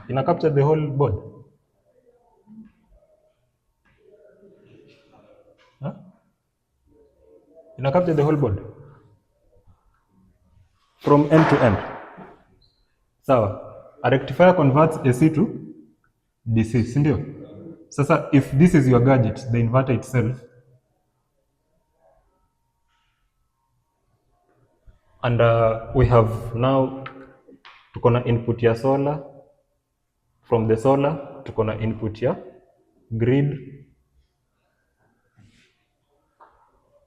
Ina capture the whole board. Huh? Ina capture the whole board from end to end. Sawa. A rectifier converts AC to DC, si ndio? Sasa if this is your gadget, the inverter itself, and we have now tuko na input ya solar, from the solar tuko na input ya grid,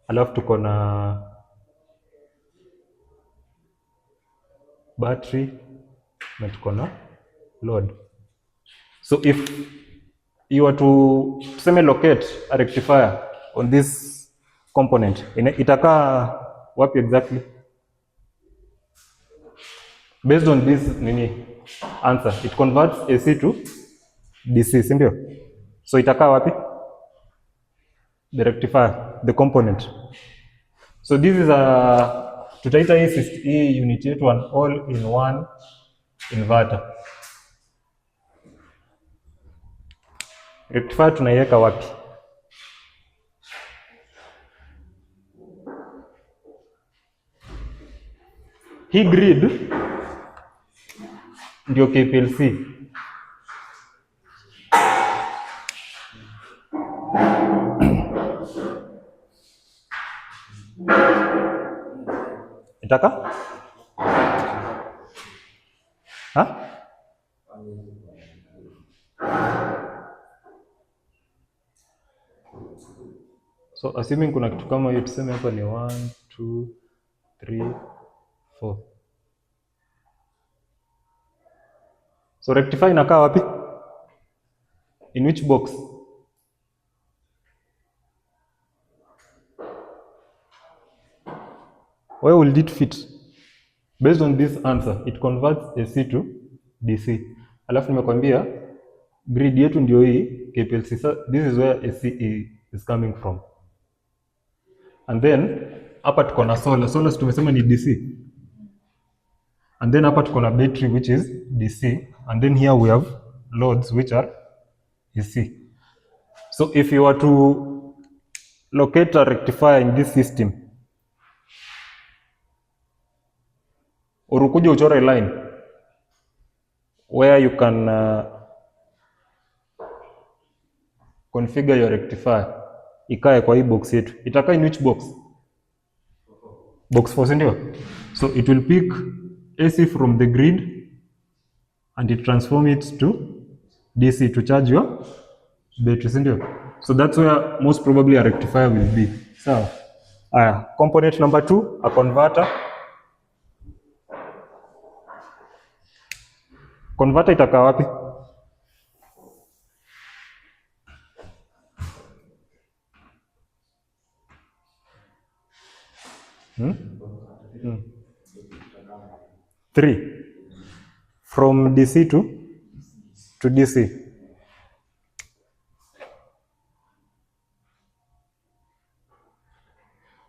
alafu tuko na battery na tuko na load. So if you were to tuseme locate a rectifier on this component, itakaa wapi exactly? Based on this answer, it converts AC to DC, si ndio? So itakaa wapi? The rectifier, the component. So this is tutaita hii unit yetu an all-in-one inverter. Rectifier tunaiweka wapi? Hii grid ndio KPLC. Itaka? Ha? So assuming kuna kitu kama hiyo, tuseme hapa ni 1 2 3 4. So rectifier inakaa wapi? In which box? Where will it fit? Based on this answer, it converts AC to DC. Alafu nimekwambia grid yetu ndio hii KPLC. So this is where AC is coming from. And then hapa tuko na solar. Solar tumesema ni DC. And then hapa tuko na battery which is DC. And then here we have loads which are AC. So if you were to locate a rectifier in this system, or ukuja uchore a line where you can configure your rectifier ikae kwa hii box yetu, itakaa in which box? Box 4, si ndio? So it will pick AC from the grid and it transform it to DC to charge your battery, si ndio? So that's where most probably a rectifier will be. Sawa. Component number 2, a converter. Converter itakaa wapi? Hmm? 3. From DC to DC.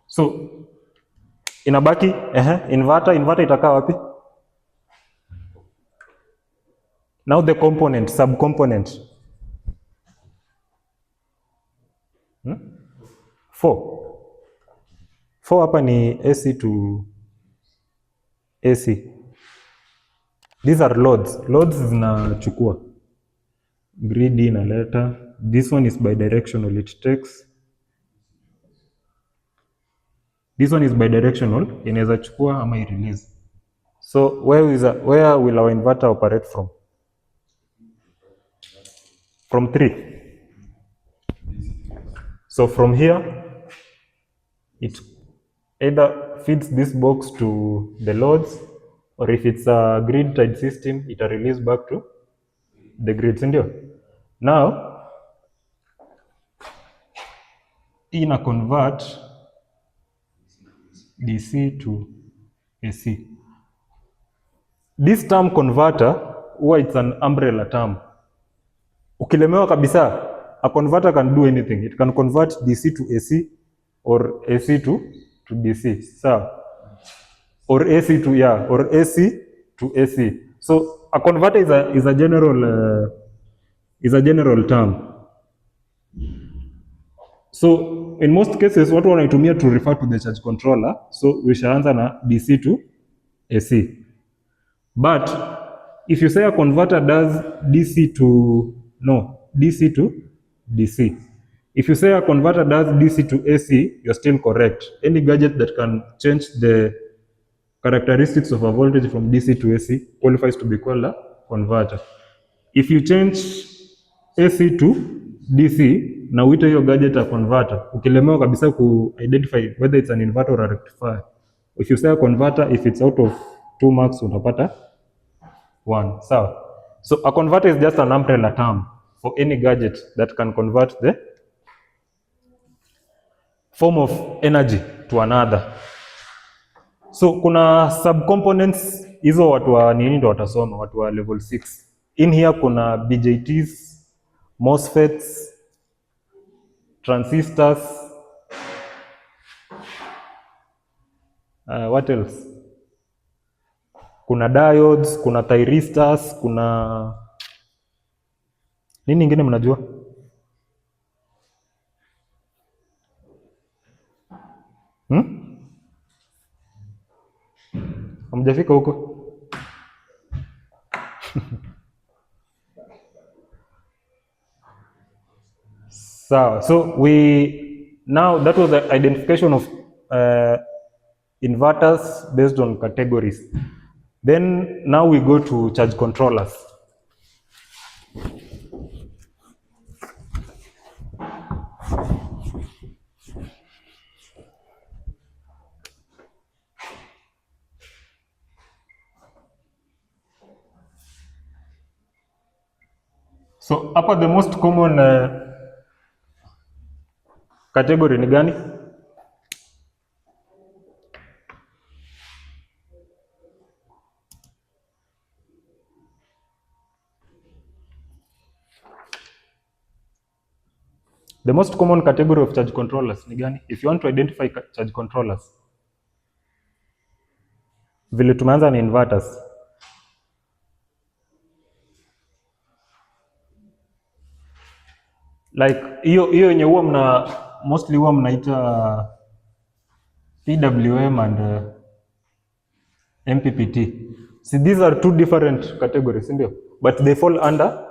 So inabaki inverter itakaa wapi? Now the component, subcomponent. 4 hapa ni AC to AC. These are loads. Loads zinachukua. Grid inaleta. This one is bidirectional. It takes. This one is bidirectional. Inaweza chukua ama i-release. So where will our inverter operate from? From 3. So from here, it either feeds this box to the loads, or if it's a grid-tied system, it will release back to the grid. Now, ina convert DC to AC. This term converter, it's an umbrella term. Ukilemewa kabisa, a converter can do anything. It can convert DC to AC or AC to DC. So, or AC to AC. So a converter is a general term. So in most cases, what wanaitumia to refer to the charge controller. So we shall answer na DC to AC. But if you say a converter does DC to DC. If you say a converter does DC to AC, you're still correct. Any gadget that can change the characteristics of a voltage from DC to AC qualifies to be called a converter. If you change AC to DC, na uite hiyo gadget a converter, ukilemewa kabisa ku identify whether it's an inverter or a rectifier. If you say a converter, if it's out of 2 marks, utapata 1. So a converter is just an umbrella term for any gadget that can convert the form of energy to another. So kuna subcomponents, hizo watu wa nini ndo watasoma, watu wa level 6. In here kuna BJTs, MOSFETs, transistors, what else? Kuna diodes, kuna thyristors, kuna nini ingine mnajua? Hamjafika huko? So now that was the identification of inverters based on categories. Then now we go to charge controllers. So hapa the most common category ni gani? The most common category of charge controllers ni gani? If you want to identify charge controllers, vile tumeanza na inverters. Like hiyo yenye huwa mostly huwa mnaita PWM and MPPT. See, these are 2 different categories, ndio? But they fall under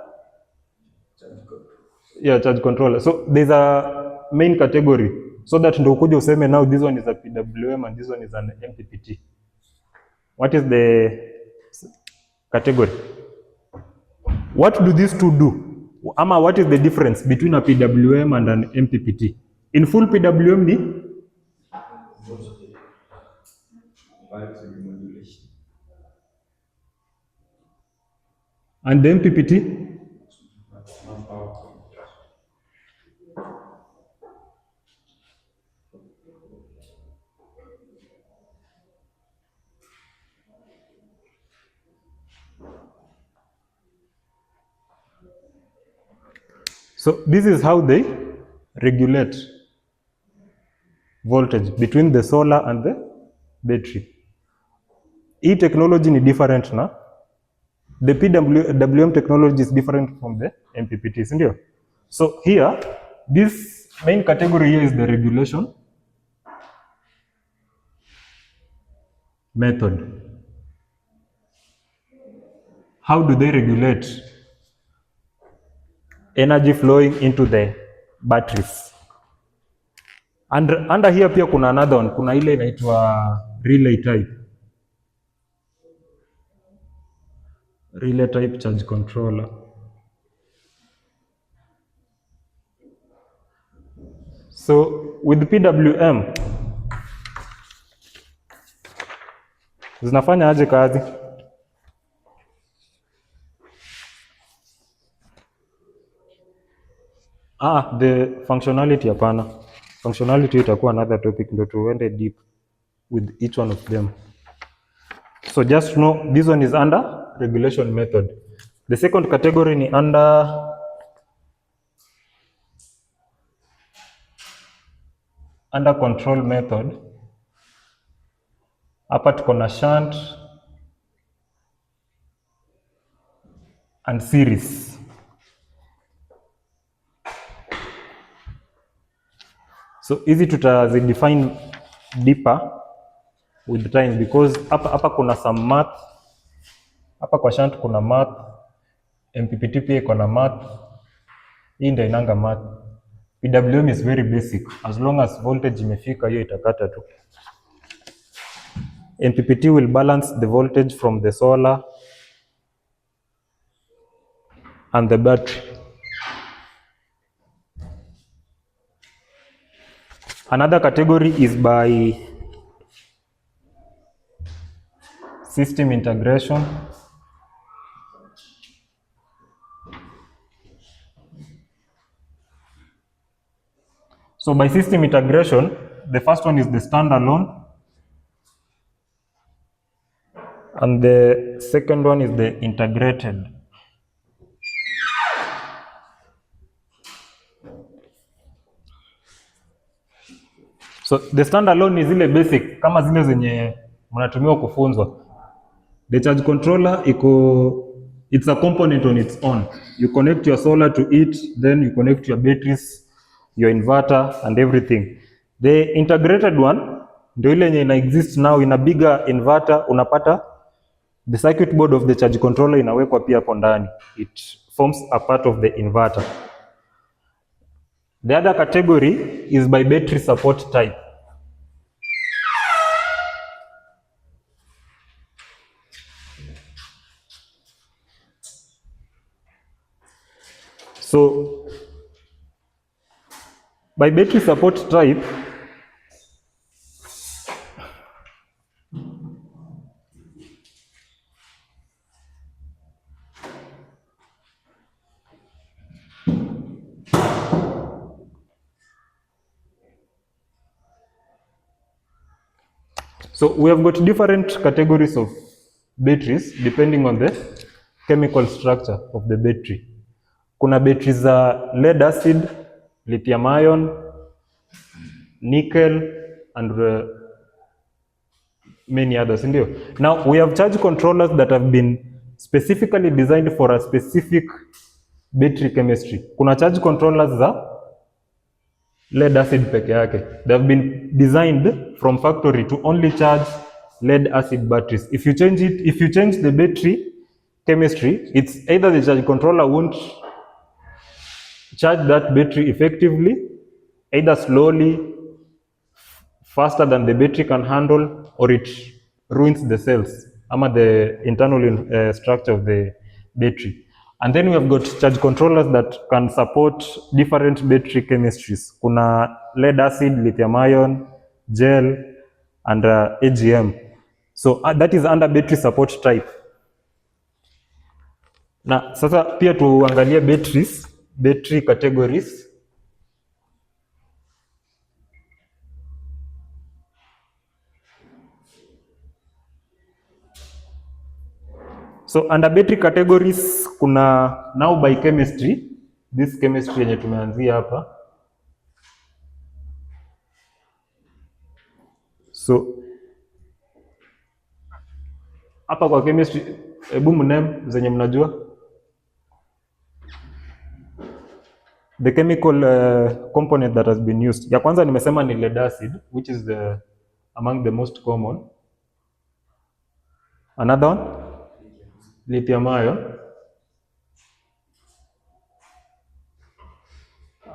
charge controller. So there's a main category, so that ndo ukuje useme now this one is a PWM and this one is an MPPT. What is the category? What do these 2 do? Ama what is the difference between a PWM and an MPPT? In full PWM ni battery modulation. And the MPPT? Manpower. So this is how they regulate voltage between the solar and the battery. Hii technology ni different na the PWM technology is different from the MPPT, sindio? So here, this main category here is the regulation method. How do they regulate energy flowing into the batteries? And under here pia kuna another one, kuna ile inaitwa relay type. Relay type charge controller. So with PWM zinafanya aje kazi? The functionality hapana. Functionality itakuwa another topic, ndio tuende deep with each one of them. So just know this one is under regulation method. The second category ni under control method. Hapa tuko na shunt and series. So hizi tutazidefine deeper with time because hapa kuna some math. Hapa kwa shunt kuna math. MPPT pia iko na math. Hii ndio inanga math. PWM is very basic. As long as voltage imefika hiyo itakata tu. MPPT will balance the voltage from the solar and the battery. Another category is by system integration. So by system integration, the first one is the standalone, and the second one is the integrated. So the standalone is zile basic kama zile zenye mnatumiwa kufunzwa. The charge controller it's a component on its own. You connect your solar to it, then you connect your batteries, your inverter and everything. The integrated one ndio ile yenye ina exist now in a bigger inverter. Unapata the circuit board of the charge controller inawekwa pia hapo ndani. It forms a part of the inverter. The other category is by battery support type. So by battery support type, so we have got different categories of batteries depending on the chemical structure of the battery. Kuna batteries za lead acid, lithium ion, nickel and many others. Now we have charge controllers that have been specifically designed for a specific battery chemistry. Kuna charge controllers za lead acid peke yake. They have been designed from factory to only charge lead acid batteries. If you change the battery chemistry, it's either the charge controller won't charge that battery effectively, either slowly, faster than the battery can handle, or it ruins the cells, ama the internal structure of the battery. And then we have got charge controllers that can support different battery chemistries. Kuna lead acid, lithium ion, gel, and AGM. So that is under battery support type. Na sasa pia tuangalie battery categories. So under battery categories kuna now by chemistry, this chemistry yenye tumeanzia hapa. So hapa kwa chemistry, hebu mname zenye mnajua. The chemical component that has been used. Ya kwanza nimesema ni lead acid, which is among the most common. Another one? Lithium ion.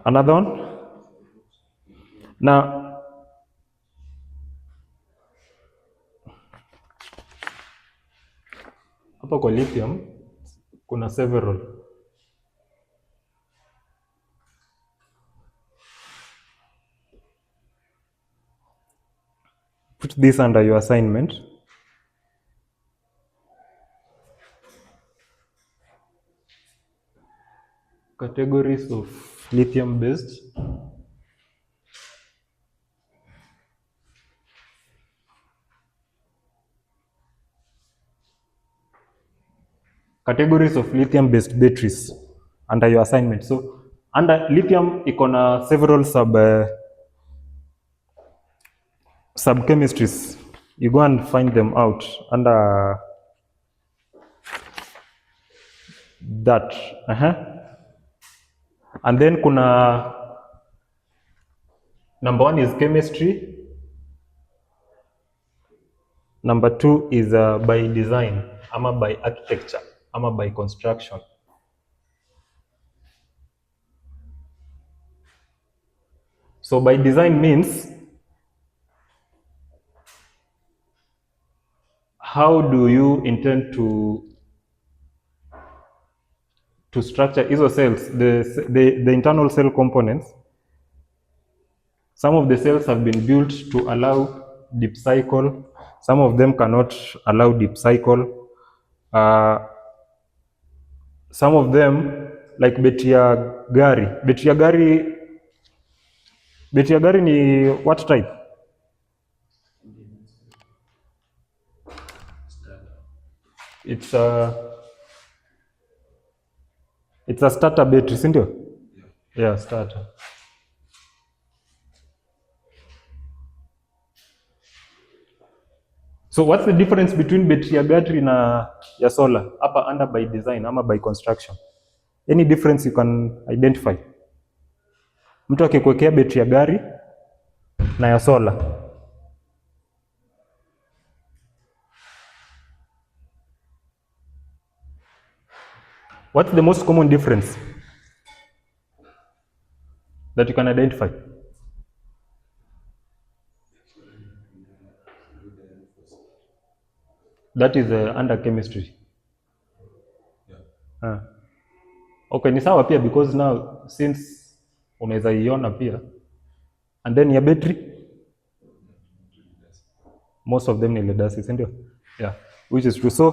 Another one? Na hapa kwa lithium kuna several. Put this under your assignment. Categories of lithium based. Categories of lithium based batteries under your assignment. So under lithium iko na several sub-chemistries. You go and find them out under that. And then kuna number 1 is chemistry. Number 2 is by design, ama by architecture, ama by construction. So by design means how do you intend to structure hizo cells, the internal cell components. Some of the cells have been built to allow deep cycle. Some of them cannot allow deep cycle. Some of them, like betri ya gari ni what type? It's a starter battery, si ndio? Yeah, starter. So what's the difference between betri ya battery na ya solar? Hapa under by design ama by construction. Any difference you can identify? Mtu akikuwekea betri ya gari na ya solar. What's the most common difference that you can identify? That is under chemistry. Yeah. Okay, ni sawa pia because now since unaweza iona pia, and then ya battery most of them ni lead acid, ndio? Yeah, which is true. So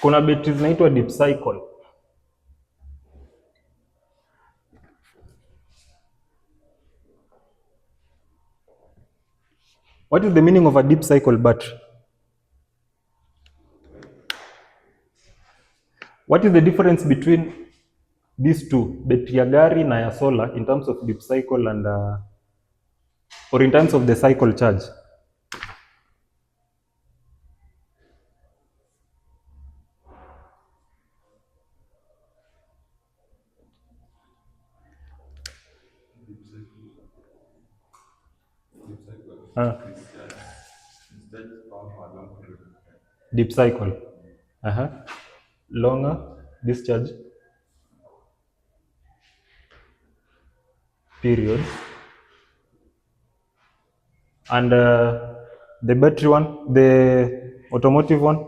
kuna batteries zinaitwa deep cycle. What is the meaning of a deep cycle battery? What is the difference between these two, betri ya gari na ya solar, in terms of deep cycle and or in terms of the cycle charge? Deep cycle. Longer discharge period. And the battery one, the automotive one,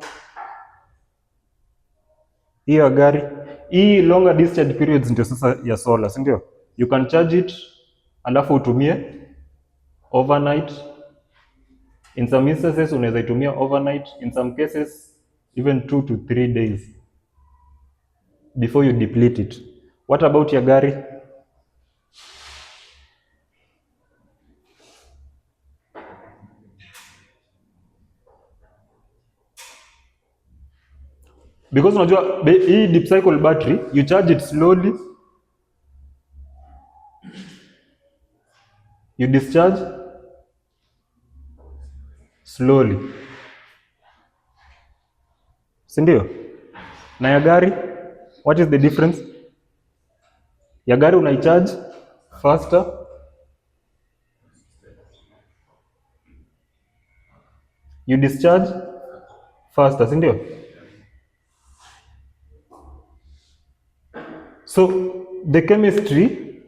hii ya gari, hii longer discharge periods ndio sasa ya solar, si ndio? You can charge it alafu utumie overnight. In some instances unaweza itumia overnight, in some cases even 2 to 3 days before you deplete it. What about your gari? Because unajua hii deep cycle battery you charge it slowly, you discharge slowly, si ndio? Na ya gari, what is the difference? Ya gari unaicharge faster, you discharge faster, si ndio? So the chemistry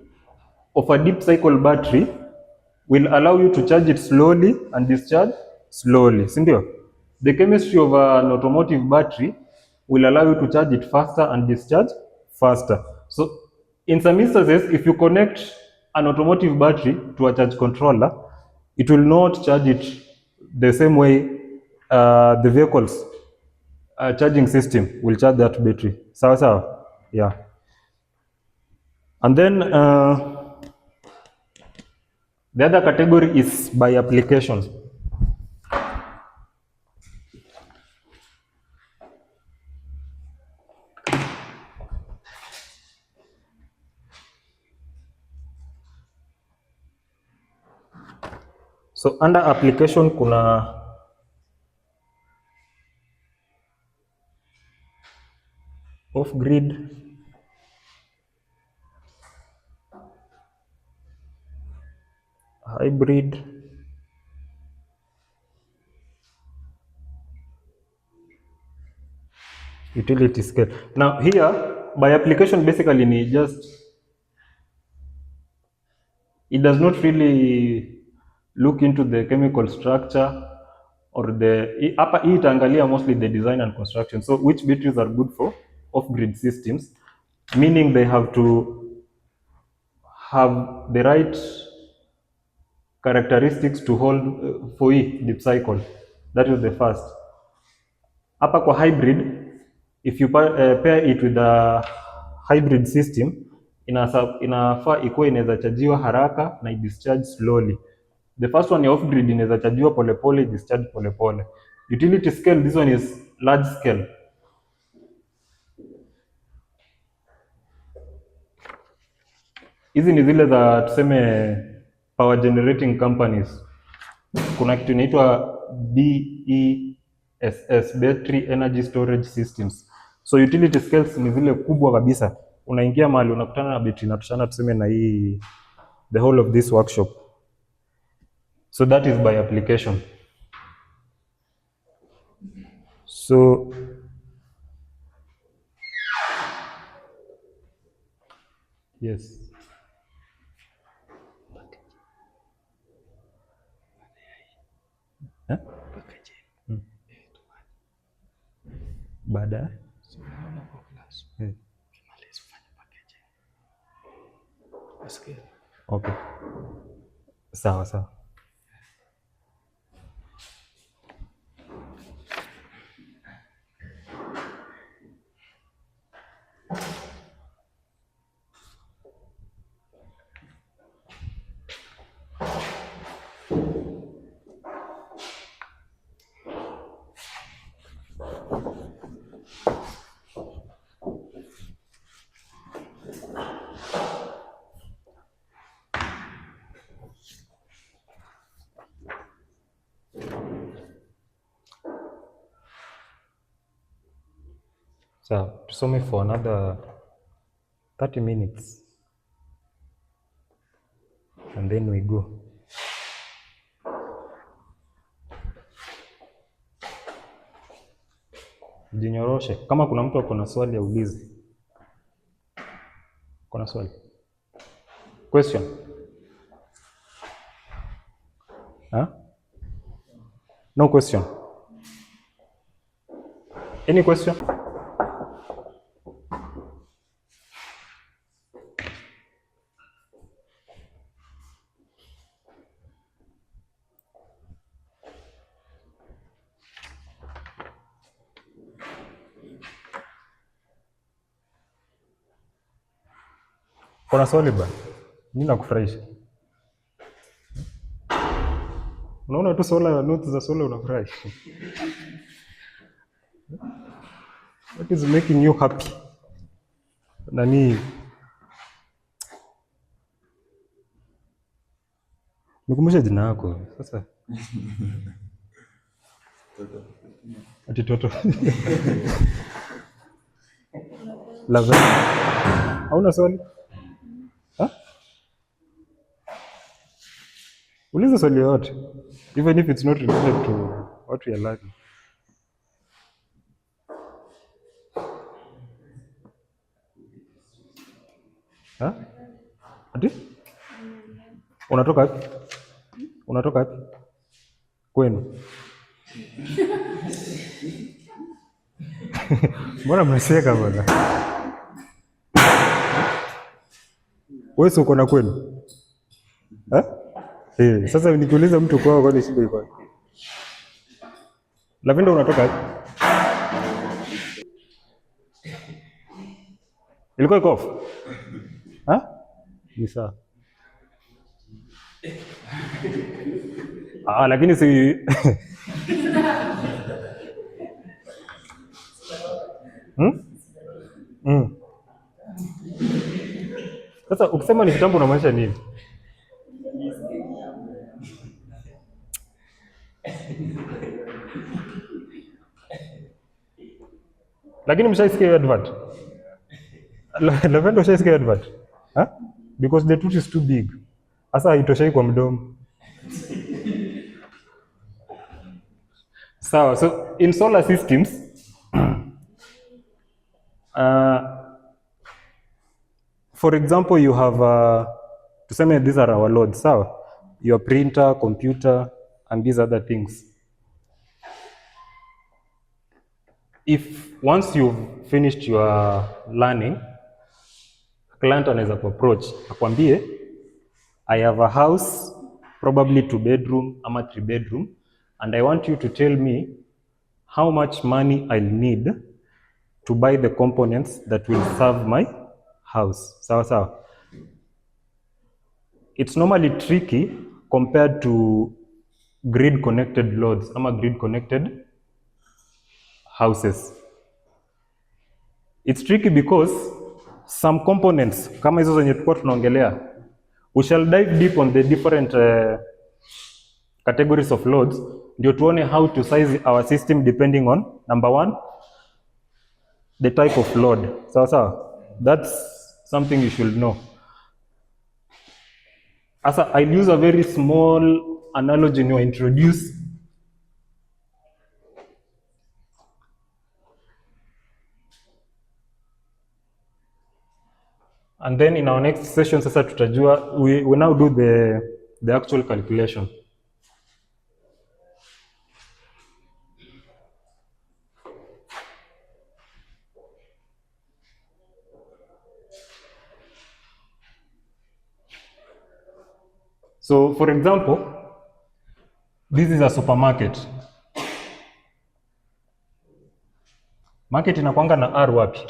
of a deep cycle battery will allow you to charge it slowly and discharge slowly, si ndio? The chemistry of an automotive battery will allow you to charge it faster and discharge faster. So in some instances, if you connect an automotive battery to a charge controller, it will not charge it the same way the vehicle's charging system will charge that battery. Sawa sawa? Yeah. And then the other category is by application. So under application kuna off-grid, hybrid, utility scale. Now here by application basically ni just, it does not really look into the chemical structure or the hapa hii itaangalia mostly the design and construction. So which batteries are good for off-grid systems, meaning they have to have the right characteristics to hold for deep cycle. That is the first. Hapa kwa hybrid, if you pair it with a hybrid system, inafaa ikuwe inaweza chajiwa haraka na discharge slowly. The first one ya off grid inaweza chajiwa polepole, discharge polepole. Utility scale, this one is large scale. Hizi ni zile za tuseme power generating companies. Kuna kitu inaitwa BESS, battery energy storage systems. So utility scales ni zile kubwa kabisa. Unaingia mahali unakutana na betri inatoshana tuseme na hii the whole of this workshop. So that is by application. So yes. Huh? Baada okay. Sawa sawa. So tusome for another 30 minutes and then we go. Jinyoroshe. Kama kuna mtu ako na swali aulize. Kuna swali? Question? Huh? No question. Any question? Kuna swali bana. Nini nakufurahisha? Unaona tu solar notes za solar unafurahi. What is making you happy? Nani? Nikumbushe jina yako sasa. Ati Toto. Lavenda. Hauna swali? Ha? Uliza swali yote. Even if it's not related to what we are learning. Ha? Ati? Unatoka wapi? Unatoka wapi? Kwenu. Mbona mnaseka bwana? Wewe si uko na kwenu? Sasa nikiuliza mtu kwao kwani shida iko wapi? Lavenda unatoka wapi? Ilikuwa iko off? Ni sawa. Lakini si Sasa ukisema ni kitambo unamaanisha nini? Lakini mshaisikia hiyo advert? Lavenda mshaisikia hiyo advert? Because the truth is too big. Sasa haitoshei kwa mdomo. Sawa, so in solar systems for example you have tuseme these are our loads, sawa? Your printer, computer and these other things. If once you've finished your learning, client anaweza kuapproach akwambie I have a house probably 2 bedroom ama 3 bedroom and I want you to tell me how much money I'll need to buy the components that will serve my house. Sawa sawa. It's normally tricky compared to grid connected loads ama grid connected houses. It's tricky because some components kama hizo zenye tulikuwa tunaongelea, we shall dive deep on the different categories of loads ndio tuone how to size our system depending on number one, the type of load. Sawa sawa. That's something you should know. Asa, I'll use a very small analogy to introduce. And then in our next session, sasa tutajua, we now do the actual calculation. So for example, this is a supermarket. Market inakuanga na R wapi?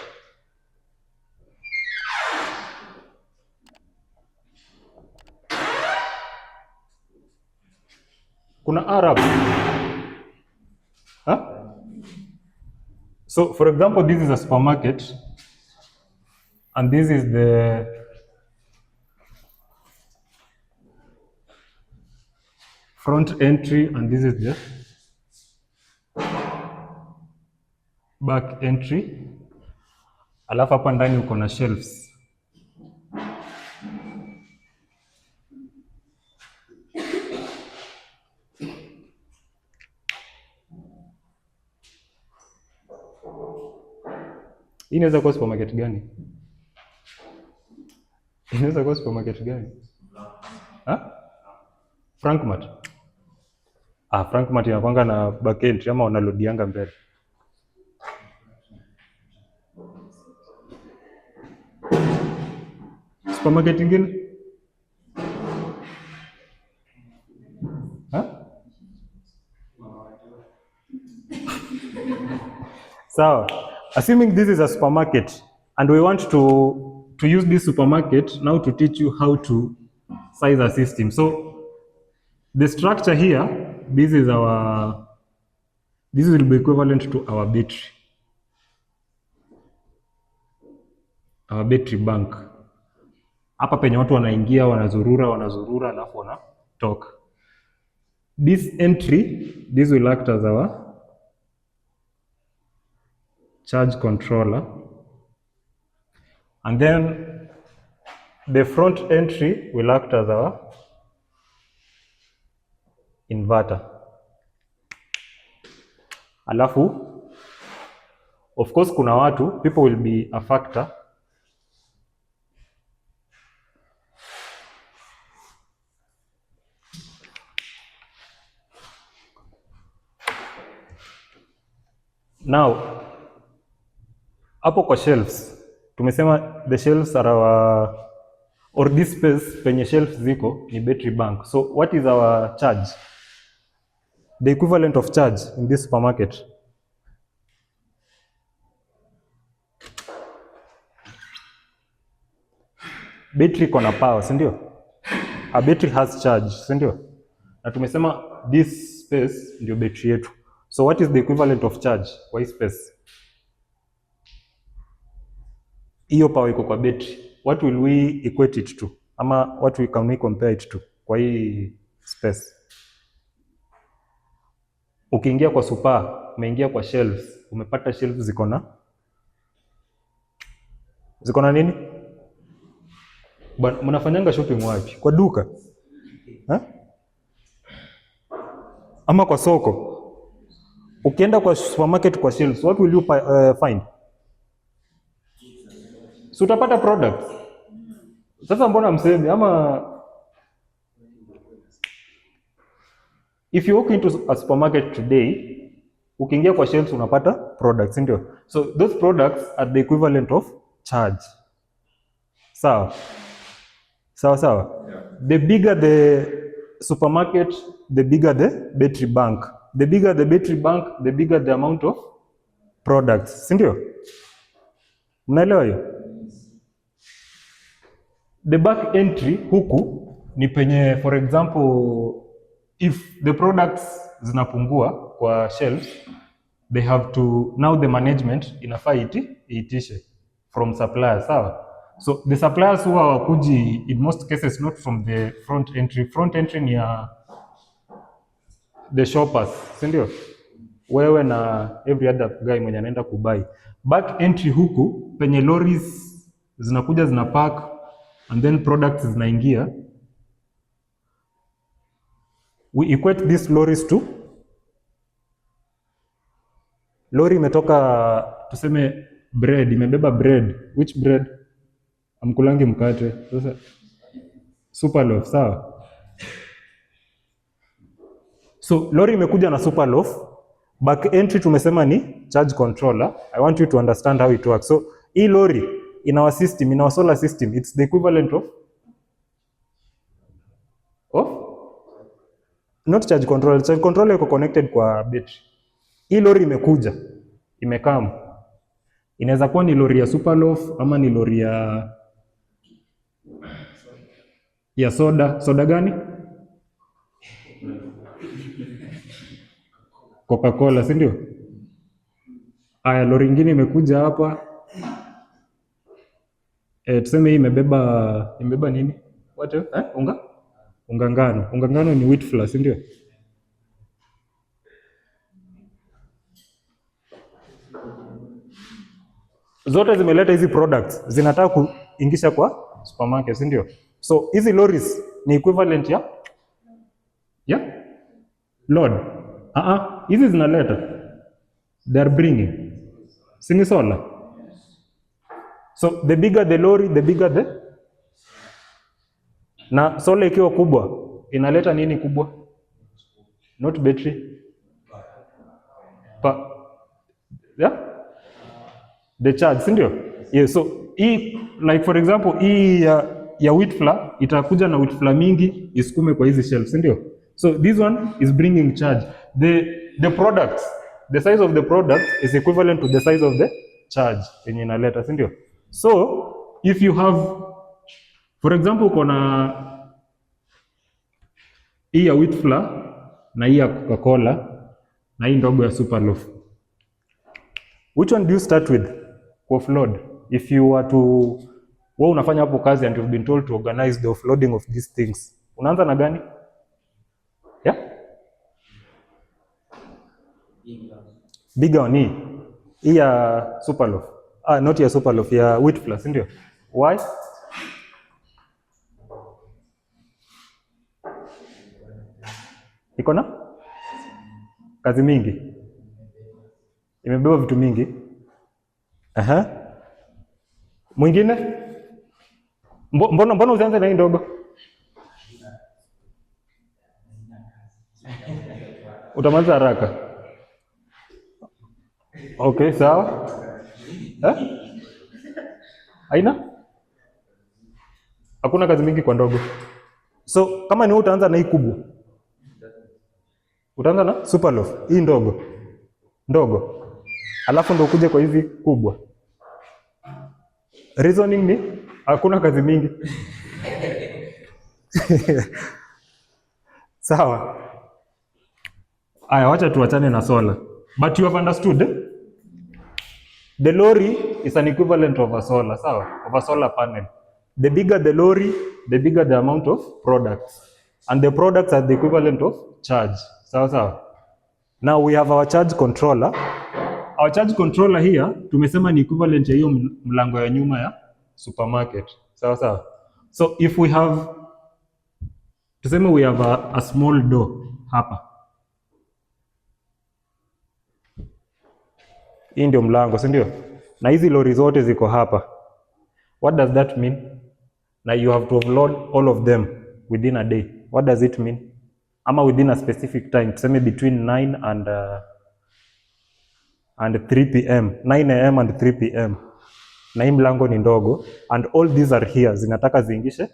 Kuna R wapi? So for example, this is a supermarket and this is the front entry and this is the back entry. Alafu hapa ndani uko na shelves. Hii inaweza kuwa supermarket gani? Inaweza kuwa supermarket gani? Frankmart. Frankmart inakuanga na back entry ama wanalodianga mbele. Supermarket ingine? So, assuming this is a supermarket and we want to to use this supermarket now to teach you how to size a system. So the structure here, this will be equivalent to our battery bank. Hapa penye watu wanaingia wanazurura alafu wanatoka. This entry, this will act as our charge controller, and then the front entry will act as our inverter. Alafu of course kuna watu, people will be a factor. Now hapo kwa shelves tumesema the shelves are our, or this space penye shelves ziko ni battery bank. So what is our charge? The equivalent of charge in this supermarket. Battery kona power, si ndio? A battery has charge, si ndio? Na tumesema this space ndio battery yetu. So what is the equivalent of charge kwa hii space? Hiyo power iko kwa battery. What will we equate it to? Ama what can we compare it to kwa hii space? Ukiingia kwa super, umeingia kwa shelves, umepata shelves ziko na nini? Bwana, mnafanyanga shopping wapi? Kwa duka? Ha? Ama kwa soko? Ukienda kwa supermarket kwa shelves, what will you find? So utapata products. Sasa mbona msemi ama if you walk into a supermarket today, ukiingia kwa shelves unapata products, ndio? So those products are the equivalent of charge. Sawa? Sawa. Yeah. The bigger the supermarket, the bigger the battery bank. The bigger the battery bank, the bigger the amount of products, si ndio? Mnaelewa hiyo? The back entry huku ni penye, for example, if the products zinapungua kwa shelves, they have to, now the management inafaa iitishe from suppliers, sawa? So the suppliers huwa wakuji in most cases not from the front entry. Front entry ni ya the shoppers, si ndio? Wewe na every other guy mwenye anaenda kubai. Back entry huku penye lorries zinakuja zinapark and then products zinaingia. We equate these lorries to lorry imetoka tuseme bread, imebeba bread. Which bread? Amkulangi mkate. Sasa super loaf, sawa? So lorry imekuja na super loaf. Back entry tumesema ni charge controller. I want you to understand how it works. So hii lorry in our system, in our solar system, it's the equivalent of not charge controller. Charge controller iko connected kwa battery. Hii lorry imekuja, imekam. Inaweza kuwa ni lorry ya super loaf ama ni lorry ya soda. Soda gani? Coca-Cola, si ndio? Aya, lorry nyingine imekuja hapa. Tuseme hii imebeba nini? What? Unga ngano. Unga ngano ni wheat flour, si ndio? Zote zimeleta hizi products, zinataka kuingisha kwa supermarket, si ndio? So hizi lorries ni equivalent ya load. Hizi zinaleta, they are bringing, si ni solar? So the bigger the lorry, the bigger the, na solar ikiwa kubwa inaleta nini kubwa? Not battery, yeah, the charge, si ndio? Yeah, so hii like for example hii ya wheat flour itakuja na wheat flour mingi isukume kwa hizi shelves, si ndio? So this one is bringing charge. The product, the size of the product is equivalent to the size of the charge yenye inaleta, si ndio? So if you have, for example, uko na hii ya wheat flour na hii ya Coca-Cola na hii ndogo ya Superloaf, which one do you start with offload? If you were to, wewe unafanya hapo kazi and you've been told to organize the offloading of these things, unaanza na gani? Yeah? Bigger on hii ya Superloaf. Not ya Superloaf, ya wheat flour, si ndio? Why? Iko na kazi mingi, imebeba vitu mingi. Mwingine? Mbona usianze na hii ndogo? Utamaliza haraka. Okay, sawa. Haina? Hakuna kazi mingi kwa ndogo. So kama ni wewe utaanza na hii kubwa. Utaanza na Superloaf, hii ndogo. Alafu ndo ukuje kwa hizi kubwa. Reasoning ni hakuna kazi mingi. Sawa. Aya, wacha tuachane na solar. But you have understood, the lorry is an equivalent of a solar, sawa? Of a solar panel. The bigger the lorry, the bigger the amount of products. And the products are the equivalent of charge. Sawa. Now we have our charge controller. Our charge controller here, tumesema ni equivalent ya hiyo mlango ya nyuma ya supermarket. Sawa. So if we have, tuseme we have a small door hapa. Hii ndio mlango, si ndio? Na hizi lori zote ziko hapa. What does that mean? Now you have to offload all of them within a day. What does it mean? Ama within a specific time, tuseme between 9 and 3 p.m. 9 a.m. and 3 p.m. Na hii mlango ni ndogo and all these are here, zinataka ziingishe.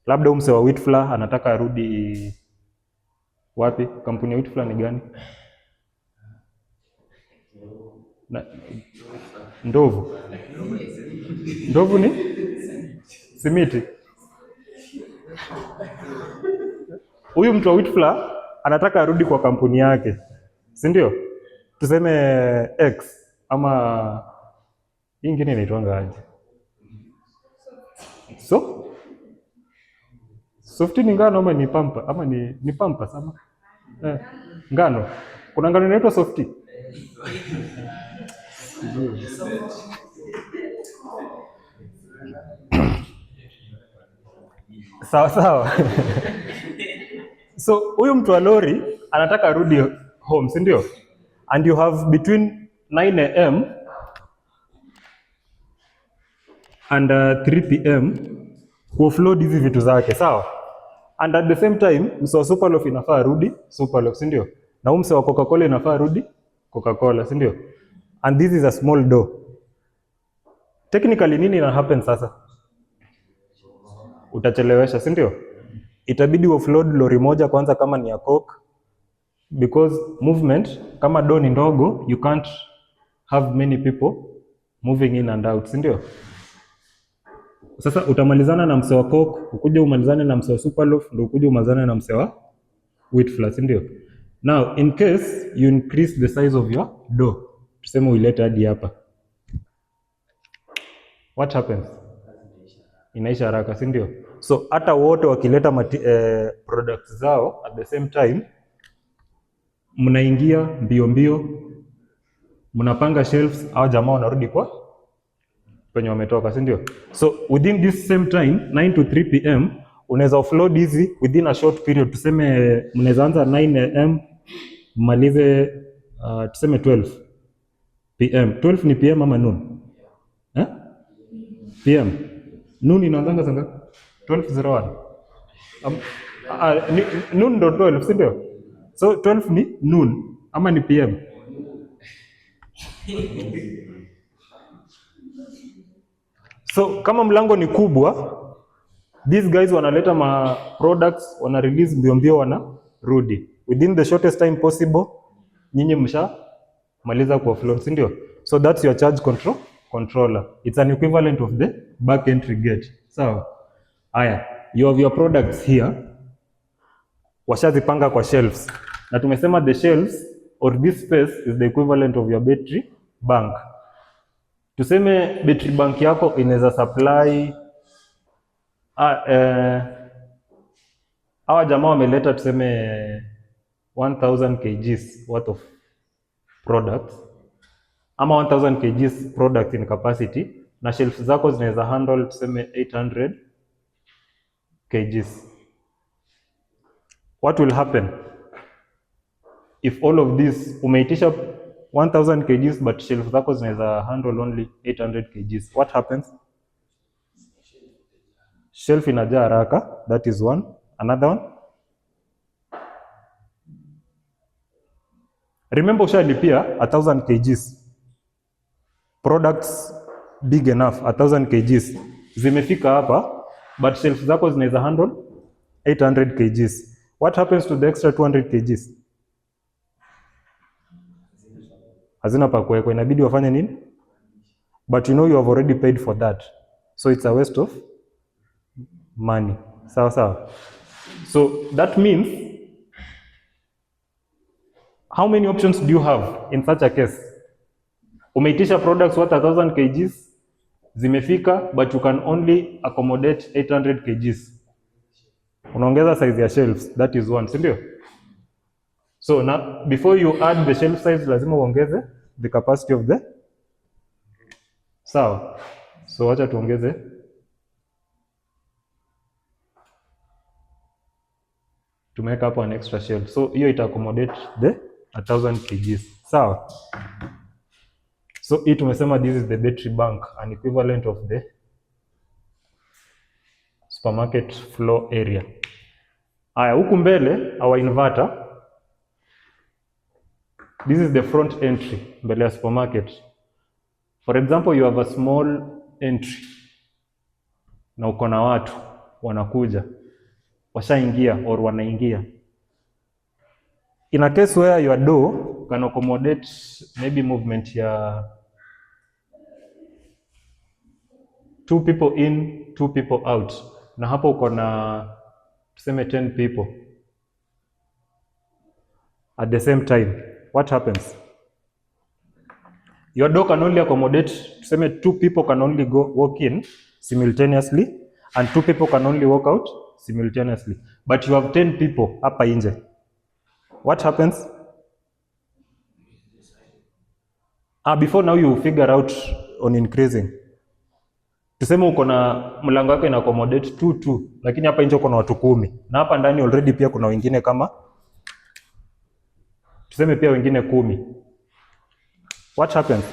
Labda mse wa wheat flour anataka arudi wapi? Kampuni ya wheat flour ni gani? Ndovu ni simiti. Huyu mtu wa wheat flour anataka arudi kwa kampuni yake, si ndio? Tuseme X ama ingine inaitwanga aje? So Softi ni ngano ama ni pampa ama ni pampa sama? Ngano. Kuna ngano inaitwa Softi. Sawa. So huyu mtu wa lori anataka arudi home, si ndio? And you have between 9 a.m. and 3 p.m. kuoffload hizi vitu zake, sawa? And at the same time, mse wa Superloaf inafaa arudi Superloaf, si ndio? Na mse wa Coca-Cola inafaa arudi Coca-Cola, si ndio? And this is a small door. Technically nini ina happen sasa? Utachelewesha, si ndio? Itabidi offload lori moja kwanza kama ni ya Coke, because movement kama door ni ndogo, you can't have many people moving in and out, si ndio? Sasa utamalizana na mse wa Coke, ukuje umalizane na mse wa Superloaf, ndio ukuje umalizane na mse wa wheat flour, si ndio? Now in case you increase the size of your door, tuseme uilete hadi hapa, what happens? Inaisha haraka, si ndio? So hata wote wakileta products zao at the same time, mnaingia mbio, mnapanga shelves, au jamaa wanarudi kwa penye wametoka, si ndio? So within this same time 9 to 3 p.m. unaweza offload hizi within a short period. Tuseme mnaweza anza 9 am malize tuseme 12 pm. 12 ni pm ama noon? PM. Noon inaanza sanga 12:01. Noon ndo 12, si ndio? So 12 ni noon ama ni pm? So kama mlango ni kubwa, these guys wanaleta ma products, wana release mbio wanarudi within the shortest time possible. Nyinyi msha maliza ku offload, si ndio? So that's your charge controller. It's an equivalent of the back entry gate. So, haya, you have your products here. Washazipanga kwa shelves. Na tumesema the shelves or this space is the equivalent of your battery bank. Tuseme battery bank yako inaweza supply hawa jamaa wameleta tuseme 1000 kgs worth of products ama 1000 kgs product in capacity, na shelves zako zinaweza handle tuseme 800 kgs. What will happen if all of this umeitisha 1000 kgs but shelves zako zinaweza handle only 800 kgs? What happens? Shelf inajaa haraka. That is one. Another one, remember ushalipia 1000 kgs products big enough, 1000 kgs zimefika hapa but shelves zako zinaweza handle 800 kgs. What happens to the extra 200 kgs? Hazina pa kuwekwa, inabidi wafanye nini? But you know you have already paid for that, so it's a waste of money. Sawa sawa. So that means how many options do you have in such a case? Umeitisha products worth 1000 kgs zimefika but you can only accommodate 800 kgs. Unaongeza size ya shelves, that is one, si ndio? So now before you add the shelf size lazima uongeze the capacity of the. Sawa. So wacha tuongeze tumeweka hapo an extra shelf. So hiyo ita accommodate the 1000 kgs. Sawa. So hii tumesema this is the battery bank, an equivalent of the supermarket floor area. Aya, huku mbele our inverter, this is the front entry mbele ya supermarket. For example, you have a small entry na uko na watu wanakuja washaingia or wanaingia. In a case where your door can accommodate maybe movement ya 2 people in, 2 people out, na hapo uko na tuseme 10 people at the same time, what happens? Your door can only accommodate tuseme 2 people can only walk in simultaneously and 2 people can only walk out simultaneously, but you have 10 people hapa nje. What happens? Before now you figure out on increasing. Tuseme uko na mlango wako ina accommodate 2 lakini hapa nje uko na watu 10 na hapa ndani already pia kuna wengine kama tuseme pia wengine 10. What happens?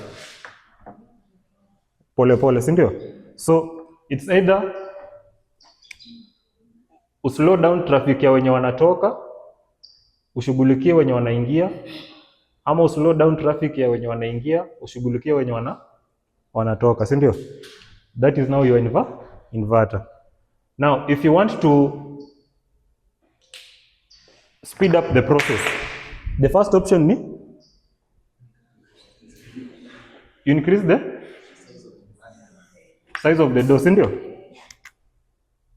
Pole pole, si ndio? So it's either uslow down traffic ya wenye wanatoka, ushughulikie wenye wanaingia, ama uslow down traffic ya wenye wanaingia, ushughulikie wenye wanatoka, si ndio? That is now your inverter. Now if you want to speed up the process, the first option ni you increase the size of the door, si ndio?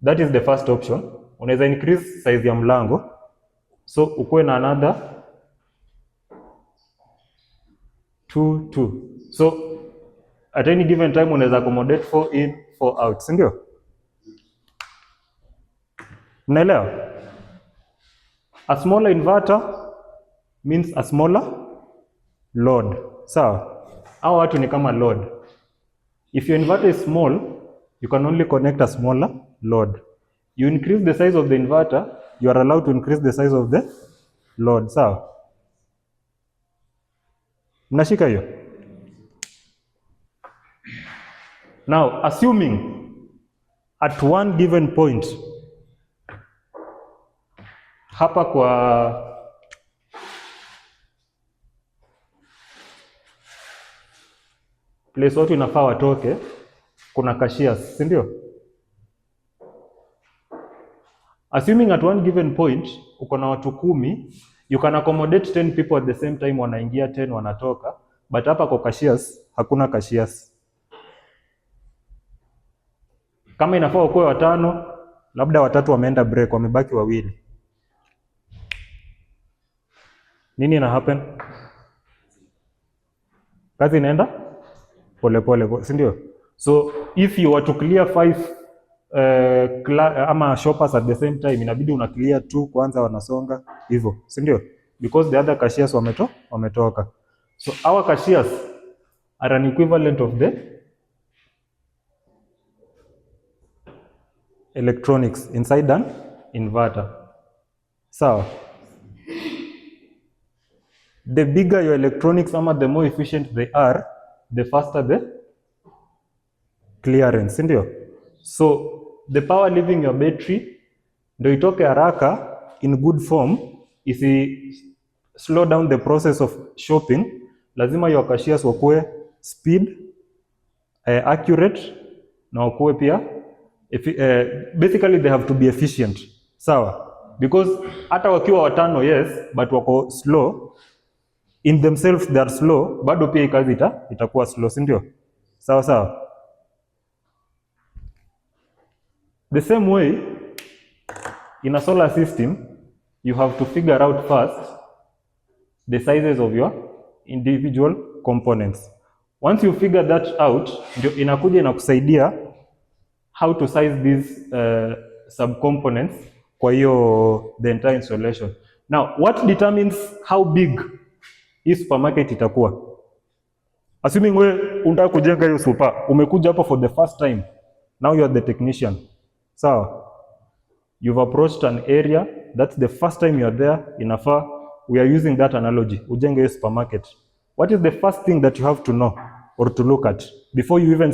That is the first option. Unaweza increase size ya mlango, so ukuwe na another 2. So at any given time unaweza accommodate 4 in, 4 out, si ndio? Mnaelewa? A smaller inverter means a smaller load. Sawa? Hao watu ni kama load. If your inverter is small, you can only connect a smaller load. You increase the size of the inverter, you are allowed to increase the size of the load. Sawa? Mnashika hiyo? Now, assuming at one given point hapa kwa place watu inafaa watoke, kuna cashiers, si ndio? Assuming at one given point uko na watu 10, you can accommodate 10 people at the same time, wanaingia 10 wanatoka, but hapa kwa cashiers hakuna cashiers. Kama inafaa wakuwe watano, labda watatu wameenda break, wamebaki wawili. Nini ina happen? Kazi inaenda pole, si ndio? So if you were to clear 5 ama shoppers at the same time, inabidi una clear 2 kwanza, wanasonga hivyo, si ndio? Because the other cashiers wametoka. So our cashiers are an equivalent of the electronics inside an inverter. Sawa? The bigger your electronics ama the more efficient they are, the faster the clearance, ndio? So the power leaving your battery ndio itoke haraka in good form, isi slow down the process of shopping. Lazima your cashiers wakuwe speed, accurate, na wakuwe pia basically they have to be efficient. Sawa? Because hata wakiwa watano, yes, but wako slow in themselves, they are slow, bado pia kazi itakuwa slow, si ndio? Sawa. The same way in a solar system, you have to figure out first the sizes of your individual components. Once you figure that out, ndio inakuja inakusaidia how to size these subcomponents kwa hiyo the entire installation. Now, what determines how big hii supermarket itakuwa? Assuming wewe unataka kujenga hiyo super, umekuja hapo for the first time, now you are the technician. So, you've approached an area, that's the first time you are there, inafaa, we are using that analogy, ujenge hiyo supermarket. What is the first thing that you have to know or to look at before you even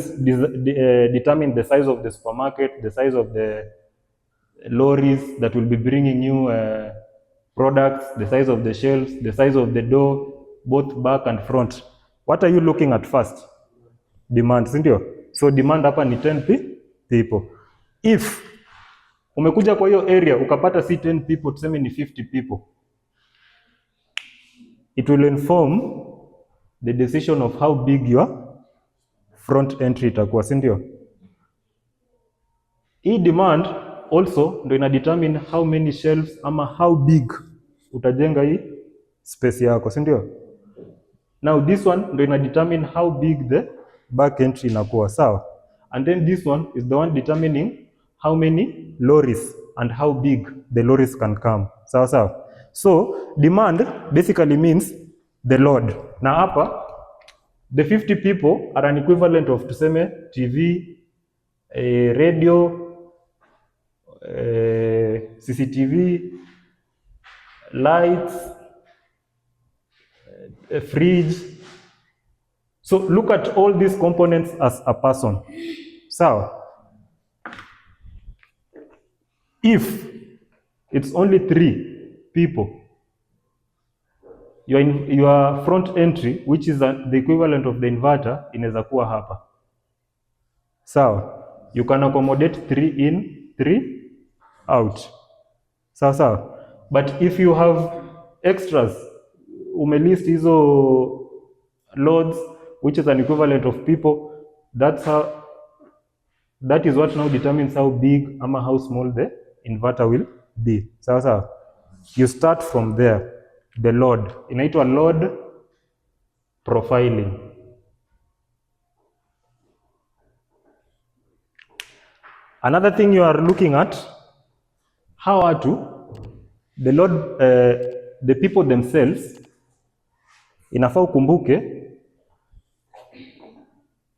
determine the size of the supermarket, the size of the lorries that will be bringing you products, the size of the shelves, the size of the door, both back and front? What are you looking at first? Demand, sindio? So demand hapa ni 10 people. If umekuja kwa hiyo area ukapata si 10 people, tuseme ni 50 people, it will inform the decision of how big your front entry itakuwa, si ndio? Hii demand also ndio ina determine how many shelves ama how big utajenga hii space yako, si ndio? Now this one ndio ina determine how big the back entry inakuwa, sawa? And then this one is the one determining how many lorries and how big the lorries can come, sawa? So demand basically means the load. Na hapa the 50 people are an equivalent of tuseme TV, radio, CCTV, lights, a fridge. So look at all these components as a person. So if it's only 3 people, your front entry, which is the equivalent of the inverter, inaweza kuwa hapa. So you can accommodate 3 in, 3 out. So but if you have extras, umelist hizo loads, which is an equivalent of people, that is what now determines how big ama how small the inverter will be. So you start from there. The load inaitwa load profiling. Another thing you are looking at, how the load, the people themselves, inafaa ukumbuke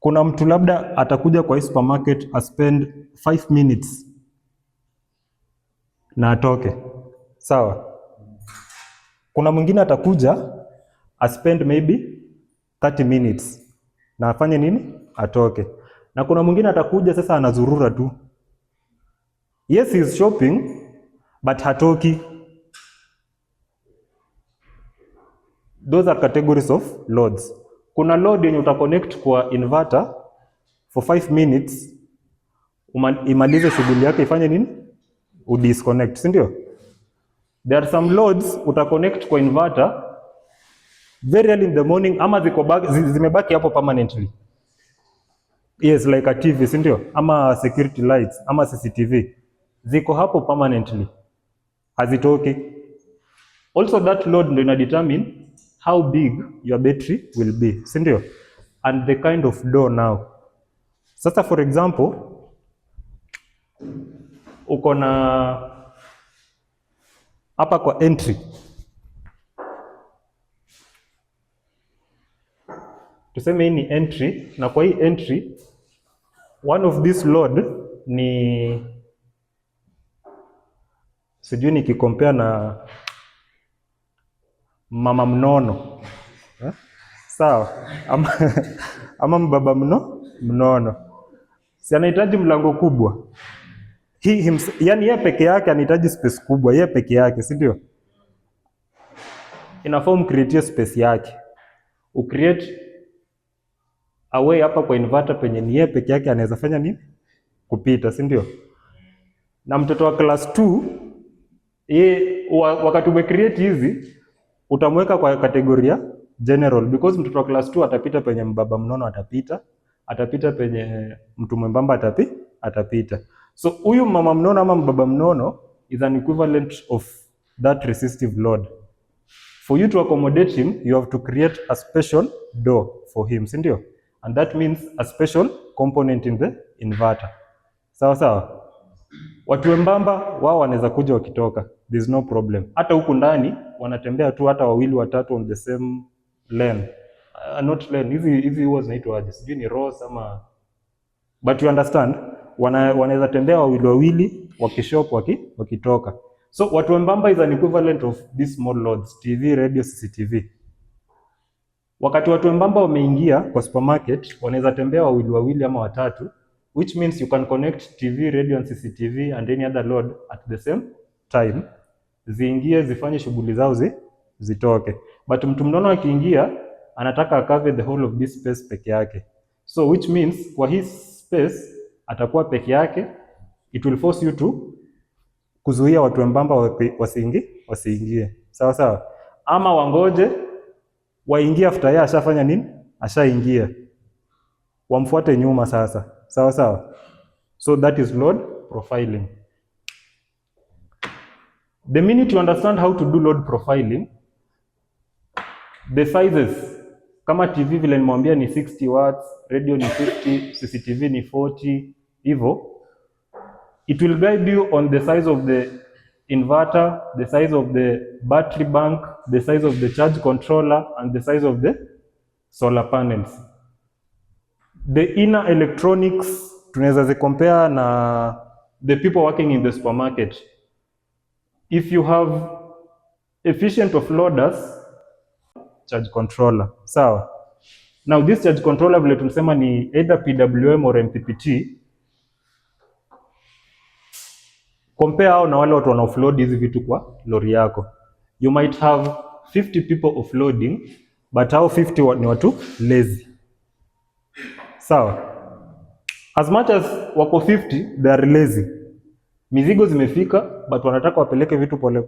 kuna mtu labda atakuja kwa hii supermarket a spend 5 minutes na atoke, sawa? Kuna mwingine atakuja a spend maybe 30 minutes na afanye nini? Atoke. Na kuna mwingine atakuja sasa anazurura tu. Yes, he is shopping but hatoki. Those are categories of loads. Kuna load yenye utaconnect kwa inverter for 5 minutes, imalize shughuli yake, ifanye nini? Udisconnect, si ndio? There are some loads utaconnect kwa inverter very early in the morning ama zimebaki hapo permanently. Yes, like a TV, si ndio? Ama security lights, ama CCTV. Ziko hapo permanently. Hazitoki. Also that load ndio ina determine how big your battery will be, si ndio? And the kind of door now. Sasa for example, uko na hapa kwa entry. Tuseme hii ni entry, na kwa hii entry one of this load ni sijui nikikompea na mama mnono sawa, ama mbaba mnono, si anahitaji mlango kubwa yani yeye peke yake anahitaji space kubwa, yeye peke yake, si ndio? Inafaa umcreate space yake, ucreate a way hapa kwa inverter penye ni yeye peke yake anaweza fanya nini? Kupita, si ndio? Na mtoto wa class 2 wakati umecreate hizi utamweka kwa kategoria general, because mtoto wa class 2 atapita penye mbaba mnono atapita penye mtu mwembamba atapita. So huyu mama mnono ama mbaba mnono is an equivalent of that resistive load. For you to accommodate him, you have to create a special door for him, si ndio? And that means a special component in the inverter. Sawa sawa. Watu wembamba wao wanaweza kuja wakitoka, there's no problem. Hata huku ndani wanatembea tu hata wawili watatu on the same lane. Not lane, hizi huwa zinaitwa aje? Sijui ni rows ama, but you understand, wanaweza tembea wawili wawili wakishop wakitoka. So watu wembamba is an equivalent of these small loads, TV, radio, CCTV. Wakati watu wembamba wameingia kwa supermarket, wanaweza tembea wawili wawili ama watatu, which means you can connect TV, radio and CCTV and any other load at the same time. Ziingie zifanye shughuli zao zitoke. But mtu mnono akiingia anataka akave the whole of this space peke yake. So which means kwa hii space atakuwa peke yake, it will force you to kuzuia watu wembamba wasiingie. Sawa sawa. Ama wangoje waingie after yeye ashafanya nini? Ashaingia. Wamfuate nyuma sasa. Sawa sawa. So that is load profiling. The minute you understand how to do load profiling, the sizes, kama TV vile nimwambia ni 60 watts, radio ni 50, CCTV ni 40, hivyo, it will guide you on the size of the inverter, the size of the battery bank, the size of the charge controller, and the size of the solar panels. The inner electronics tunaweza zicompare na the people working in the supermarket. If you have efficient offloaders, charge controller, sawa. Now this charge controller vile tunasema ni either PWM or MPPT. Compare hao na wale watu wana offload hizi vitu kwa lori yako. You might have 50 people offloading, but hao 50 ni watu lazy. Sawa. As much as wako 50, they are lazy. Mizigo zimefika, but wanataka wapeleke vitu pole.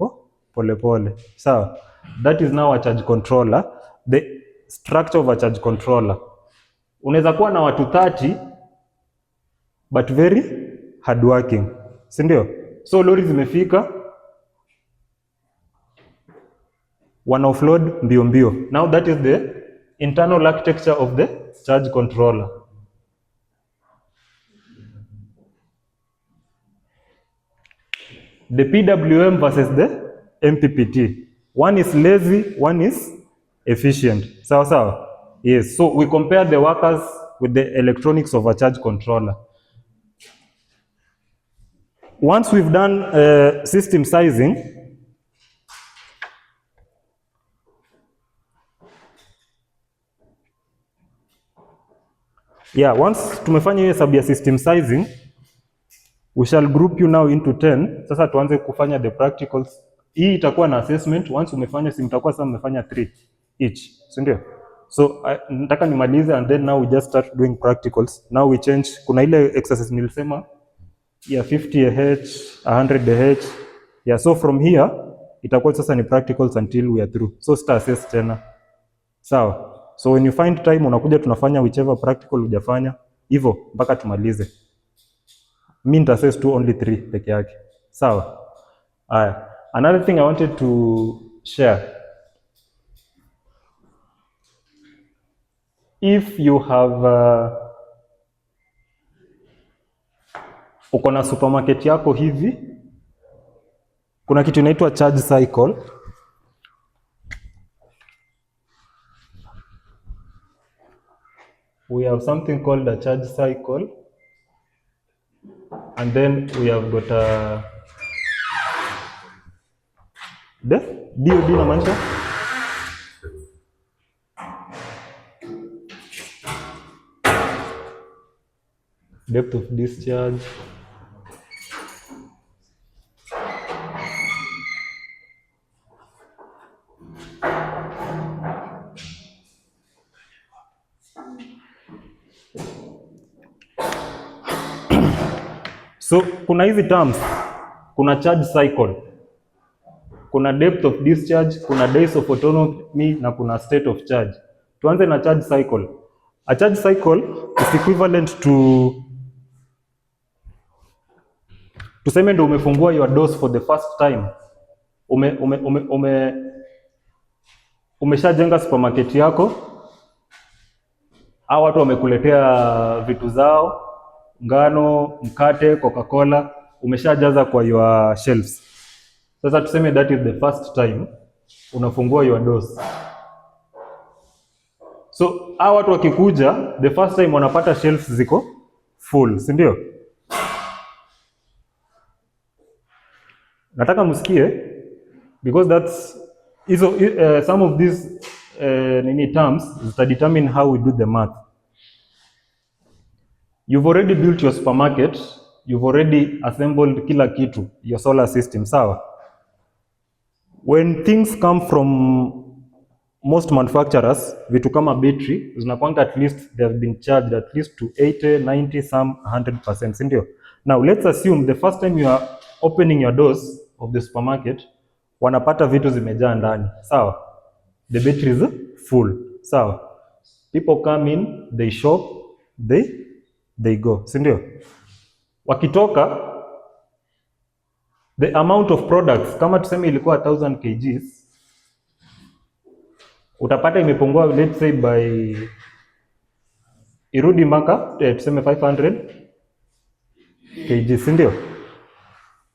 Sawa. That is now a charge controller, the structure of a charge controller. Unaweza kuwa na watu 30, but very hardworking. Si ndio? So lori zimefika, wana offload mbio. Now that is the internal architecture of the charge controller. The PWM versus the MPPT. One is lazy, one is efficient. Sawa. Yes, so we compare the workers with the electronics of a charge controller. Once we've done system sizing, once tumefanya hiyo hesabu ya system sizing, we shall group you now into 10. Sasa tuanze kufanya the practicals. Hii itakuwa na assessment. Once umefanya mtakuwa sasa mmefanya 3 each, si ndio? So nataka nimalize and then now we just start doing practicals. Now we change, kuna ile exercise nilisema ya 50 Ah, 100 Ah. So from here itakuwa sasa ni practicals until we are through. So start assess tena. Sawa. So when you find time unakuja tunafanya whichever practical hujafanya, hivyo mpaka tumalize. Mimi nitasays tu only 3 peke yake. Sawa? Haya. Another thing I wanted to share. If you have uko na supermarket yako hivi, kuna kitu inaitwa charge cycle. We have something called a charge cycle, and then we have got a DOD inamaanisha depth of discharge. So kuna hizi terms, kuna charge cycle, kuna depth of discharge, kuna days of autonomy na kuna state of charge. Tuanze na charge cycle. A charge cycle is equivalent to, tuseme ndo umefungua your doors for the first time. Umeshajenga supermarket yako, hao watu wamekuletea vitu zao, ngano, mkate, Coca-Cola, umeshajaza kwa your shelves. Sasa tuseme that is the first time unafungua your doors. So hao watu wakikuja the first time wanapata shelves ziko full, si ndio? Nataka msikie because that's some of these terms that determine how we do the math. You've already built your supermarket, you've already assembled kila kitu, your solar system, sawa? When things come from most manufacturers, vitu kama battery, zinakwanga at least they have been charged at least to 80, 90, some 100%, si ndio? Now let's assume the first time you are opening your doors of the supermarket, wanapata vitu zimejaa ndani, sawa? The battery is full, sawa? People come in, they shop, they go, si ndio? Wakitoka, the amount of products, kama tuseme ilikuwa 1000 kgs, utapata imepungua let's say by irudi mpaka tuseme 500 kgs, si ndio?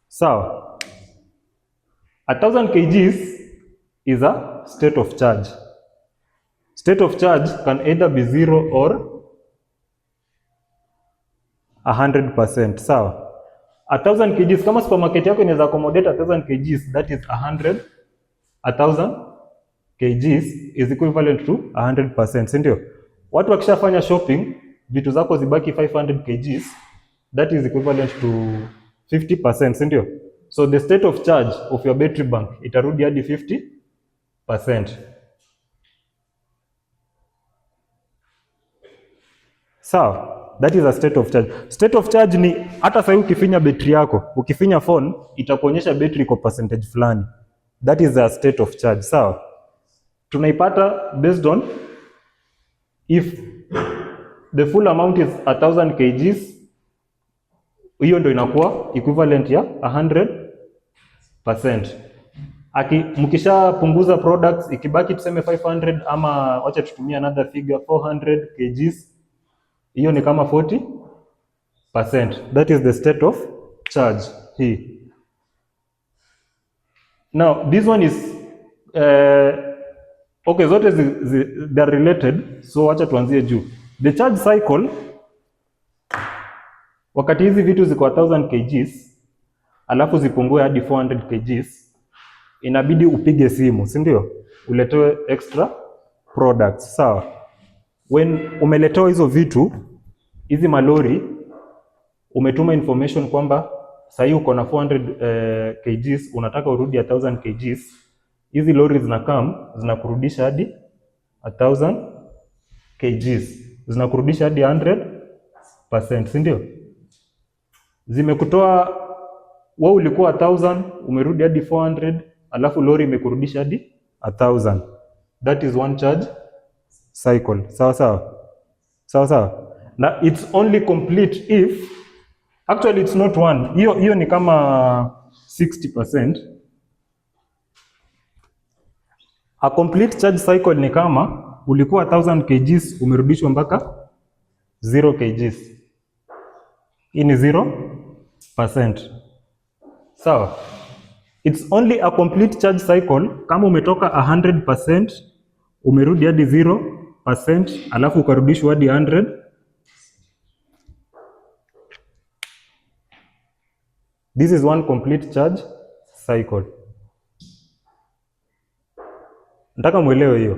Sawa? 1000 kgs is a state of charge. State of charge can either be 0 or 100%, sawa? 1000 kgs, kama supermarket yako inaweza accommodate 1000 kgs, that is 1000 kgs is equivalent to 100%, si ndio? Watu wakishafanya shopping, vitu zako zibaki 500 kgs, that is equivalent to 50%, si ndio? So the state of charge of your battery bank itarudi hadi 50%. Sawa? That is a state of charge. State of charge ni hata sasa ukifinya battery yako, ukifinya phone itakuonyesha battery iko percentage fulani. That is a state of charge. Sawa? Tunaipata based on if the full amount is 1000 kgs, hiyo ndio inakuwa equivalent ya 100%. Mkishapunguza products ikibaki tuseme 500 ama wacha tutumie another figure 400 kgs, hiyo ni kama 40%. That is the state of charge hii. Now this one is okay, zote they are related, so wacha tuanzie juu. The charge cycle, wakati hizi vitu ziko 1000 kgs alafu zipungue hadi 400 kgs, inabidi upige simu, si ndio? Uletewe extra products, sawa? When umeletewa hizo vitu, hizi malori, umetuma information kwamba sasa uko na 400 kgs, unataka urudi 1000 kgs, hizi lori zinakurudisha hadi 1000 kgs, zinakurudisha hadi 100%, si ndio? Zimekutoa wewe ulikuwa 1000, umerudi hadi 400, alafu lori imekurudisha hadi 1000. That is one charge cycle. Sawa sawa? Sawa sawa? na it's only complete if actually it's not one. Hiyo ni kama 60%. A complete charge cycle ni kama ulikuwa 1000 kgs umerudishwa mpaka 0 kgs. Hii ni 0%. Sawa? It's only a complete charge cycle kama umetoka 100% umerudi hadi 0% alafu ukarudishwa hadi 100. This is one complete charge cycle. Nataka muelewe hiyo.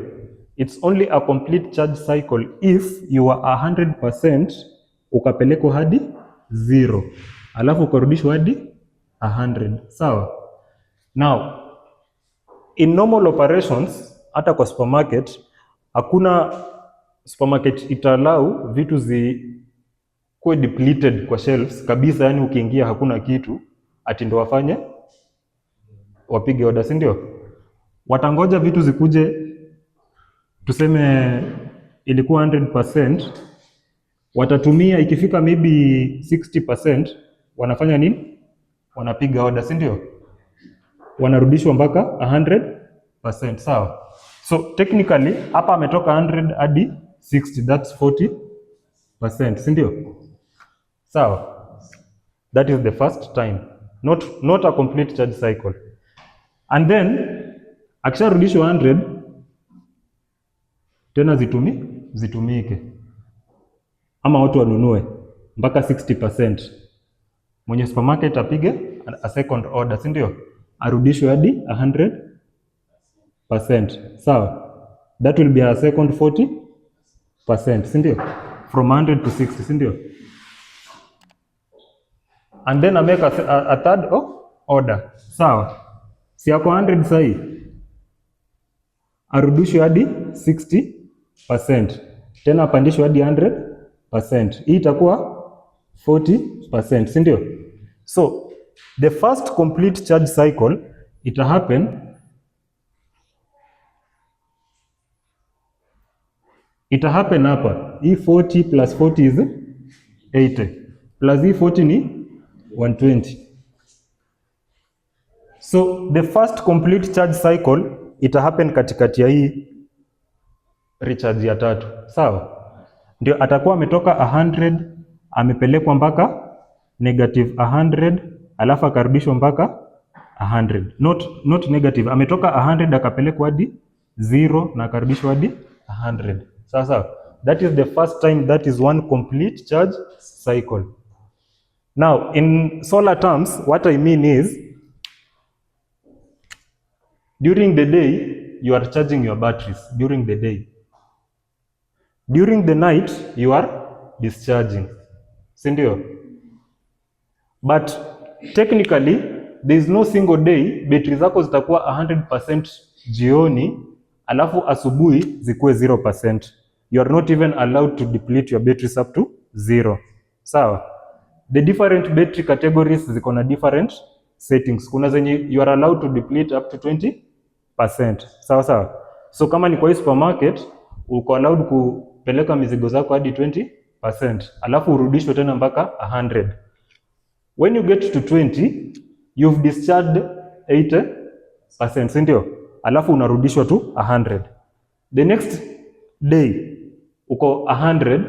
It's only a complete charge cycle if you are 100% ukapelekwa hadi 0 alafu ukarudishwa hadi 100. Sawa? Now, in normal operations, hata kwa supermarket, hakuna supermarket italau vitu zikuwe depleted kwa shelves kabisa, yani ukiingia hakuna kitu, ati ndo wafanye wapige order, si ndio? Watangoja vitu zikuje, tuseme ilikuwa 100%, watatumia ikifika maybe 60%, wanafanya nini? Wanapiga order, si ndio? Wanarudishwa mpaka 100%, sawa? So technically hapa ametoka 100 hadi 60, that's 40%, si ndio? Sawa? That is the first time, not a complete charge cycle. And then akisharudishwa 100 tena zitumike ama watu wanunue mpaka 60%. Mwenye supermarket apige a second order, si ndio? Arudishwe hadi 100%. Sawa? That will be a second 40%, si ndio? From 100 to 60, si ndio? And then I make a third order. Sawa? Si yako 100 sahi, arudishwe hadi 60%. Tena apandishwe hadi 100%. Hii itakuwa 40%, si ndio? So, the first complete charge cycle it happen hapa. Hii 40 plus 40 is 80. Plus hii 40 ni 120. So the first complete charge cycle it happen katikati ya hii recharge ya 3. Sawa? Ndio atakuwa ametoka 100 amepelekwa mpaka negative 100 alafu akarudishwa mpaka 100. Not negative. Ametoka 100 akapelekwa hadi 0 na akarudishwa hadi 100. Sawa sawa? That is the first time, that is one complete charge cycle. Now, in solar terms, what I mean is, during the day, you are charging your batteries during the day. During the night, you are discharging. Sindio? But technically, there is no single day battery zako zitakuwa 100% jioni, alafu asubuhi zikuwe 0%. You are not even allowed to deplete your batteries up to 0. Sawa? The different battery categories ziko na different settings. Kuna zenye you are allowed to deplete up to 20%. Sawa sawa? So kama ni kwa supermarket, uko allowed kupeleka mizigo zako hadi 20%, alafu urudishwe tena mpaka 100. When you get to 20, you've discharged 80%, si ndio? Alafu unarudishwa to 100. The next day, uko 100,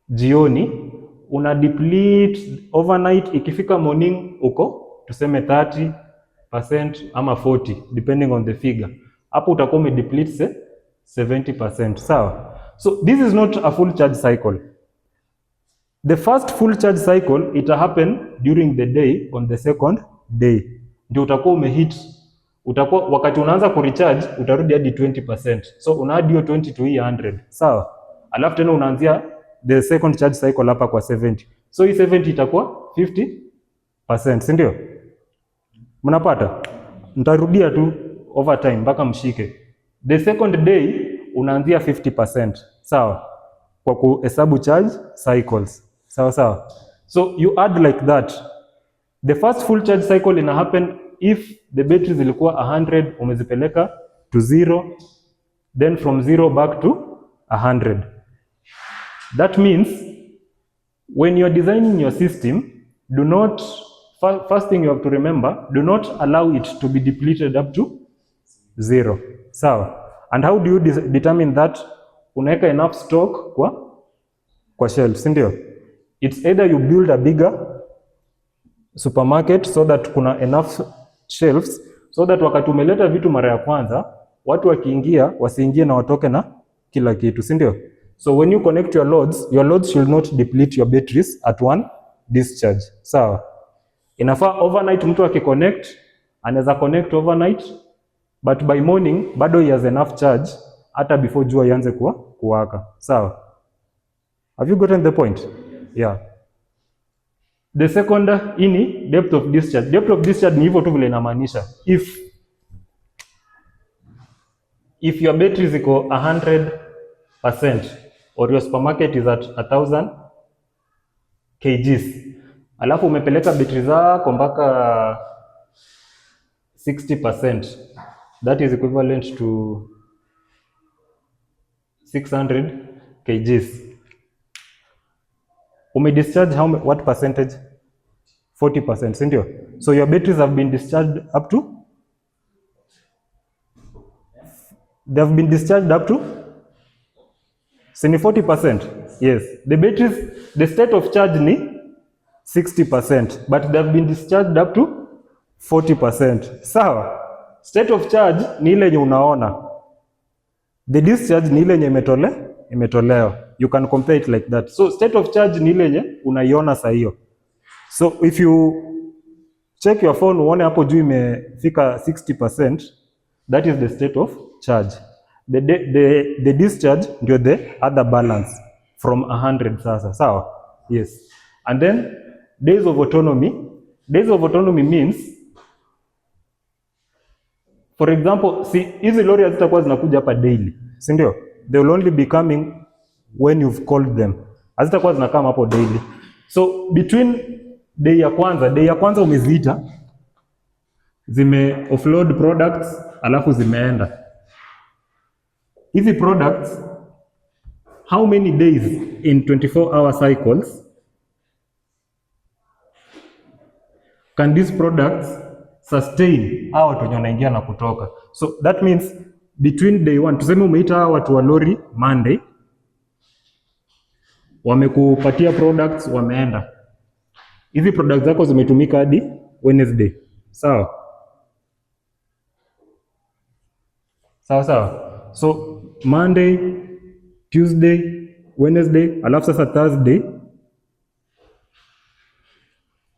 jioni, una deplete overnight, ikifika morning, uko, tuseme 30% ama 40, depending on the figure. Hapo utakuwa umedeplete 70%, sawa? So this is not a full charge cycle. The first full charge cycle it happen during the day on the second day. Ndio utakuwa umehit. Utakuwa wakati unaanza kurecharge utarudi hadi 20%. So una add hiyo 20 to hii 100. Sawa? Alafu tena unaanzia the second charge cycle hapa kwa 70. So hii 70 itakuwa 50%, si ndio? Mnapata? Nitarudia tu over time mpaka mshike. The second day unaanzia 50%. Sawa? Kwa kuhesabu charge cycles. Sawa sawa. So you add like that. The first full charge cycle ina happen if the battery zilikuwa 100 umezipeleka to 0, then from 0 back to 100. That means when you're designing your system, do not, first thing you have to remember, do not allow it to be depleted up to 0. Sawa. And how do you determine that? Unaweka enough stock kwa shelves, ndio? It's either you build a bigger supermarket so that kuna enough shelves so that wakati umeleta vitu mara ya kwanza, watu wakiingia wasiingie na watoke na kila kitu, si ndio? So when you connect your loads should not deplete your batteries at one discharge. Sawa. Inafaa overnight mtu akiconnect, anaweza connect overnight, but by morning bado he has enough charge hata before jua ianze kuwaka. Sawa. Have you gotten the point? Yeah. The second ini depth of discharge. Depth of discharge ni hivyo tu vile inamaanisha. If your battery ziko 100% or your supermarket is at 1000 kgs, alafu umepeleka battery zako mpaka 60%, that is equivalent to 600 kgs. Discharge what percentage? 40%, si ndio? So your batteries have been discharged up to? They have been discharged up to? 40%? Yes. The batteries, the state of charge ni 60%, but they have been discharged up to 40%. Sawa. State of charge ni ile yenye unaona. The discharge ni ile yenye imetolewa. You can compare it like that. So state of charge ni ile yenye unaiona saa hiyo. So if you check your phone uone hapo juu imefika 60%, that is the state of charge. The discharge ndio the other balance from 100 sasa. Sawa? Yes. And then days of autonomy. Days of autonomy means, for example, hizi lori hazitakuwa zinakuja hapa daily, si ndio? They will only be coming when you've called them. Hazitakuwa zinakaa hapo daily. So between day ya kwanza umeziita, zime offload products, alafu zimeenda. Hizi products, how many days in 24-hour cycles can these products sustain hawa watu wenye wanaingia na kutoka? So that means between day 1, tuseme umeita hawa watu wa lori Monday, wamekupatia products, wameenda. Hizi products zako zimetumika hadi Wednesday. Sawa? Sawa. So Monday, Tuesday, Wednesday, alafu sasa Thursday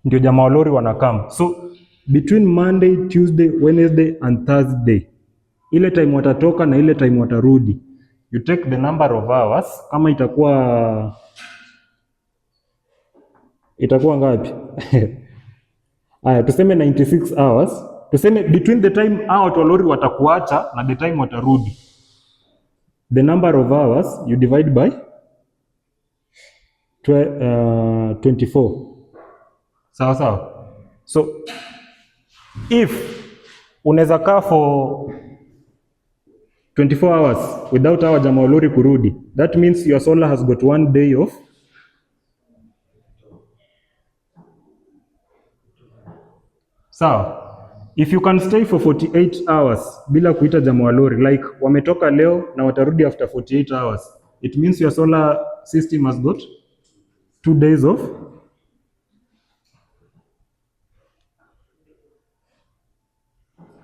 ndio jamaa wa lori wanakam. So between Monday, Tuesday, Wednesday and Thursday, ile time watatoka na ile time watarudi, you take the number of hours. Kama itakuwa ngapi? Aya, tuseme 96 hours. Tuseme between the time hao watu wa lori watakuacha na the time watarudi, the number of hours you divide by 24. Sawa. So if unaweza kaa for 24 hours without our jamaa lori kurudi, that means your solar has got 1 day of sawa. If you can stay for 48 hours bila kuita jamaa lori, like wametoka leo na watarudi after 48 hours, it means your solar system has got 2 days of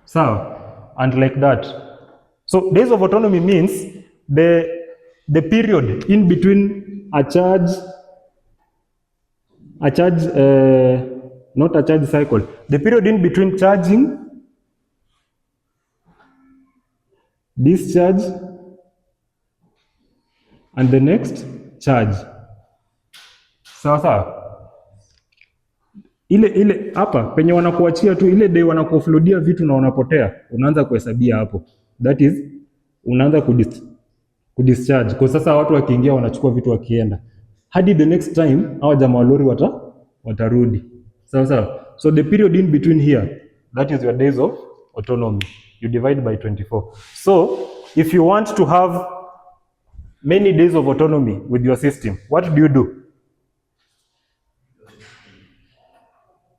sawa, and like that. So days of autonomy means the period in between a charge not a charge cycle, the period in between charging, discharge and the next charge. Sawa. Ile hapa penye wanakuachia tu ile day wanakuoffloadia vitu na wanapotea, unaanza kuhesabia hapo. That is unaanza kudischarge. Kwa sasa watu wakiingia wanachukua vitu wakienda, hadi the next time hawa jamaa wa lori watarudi. Sawa. So the period in between here, that is your days of autonomy. You divide by 24. So if you want to have many days of autonomy with your system, what do?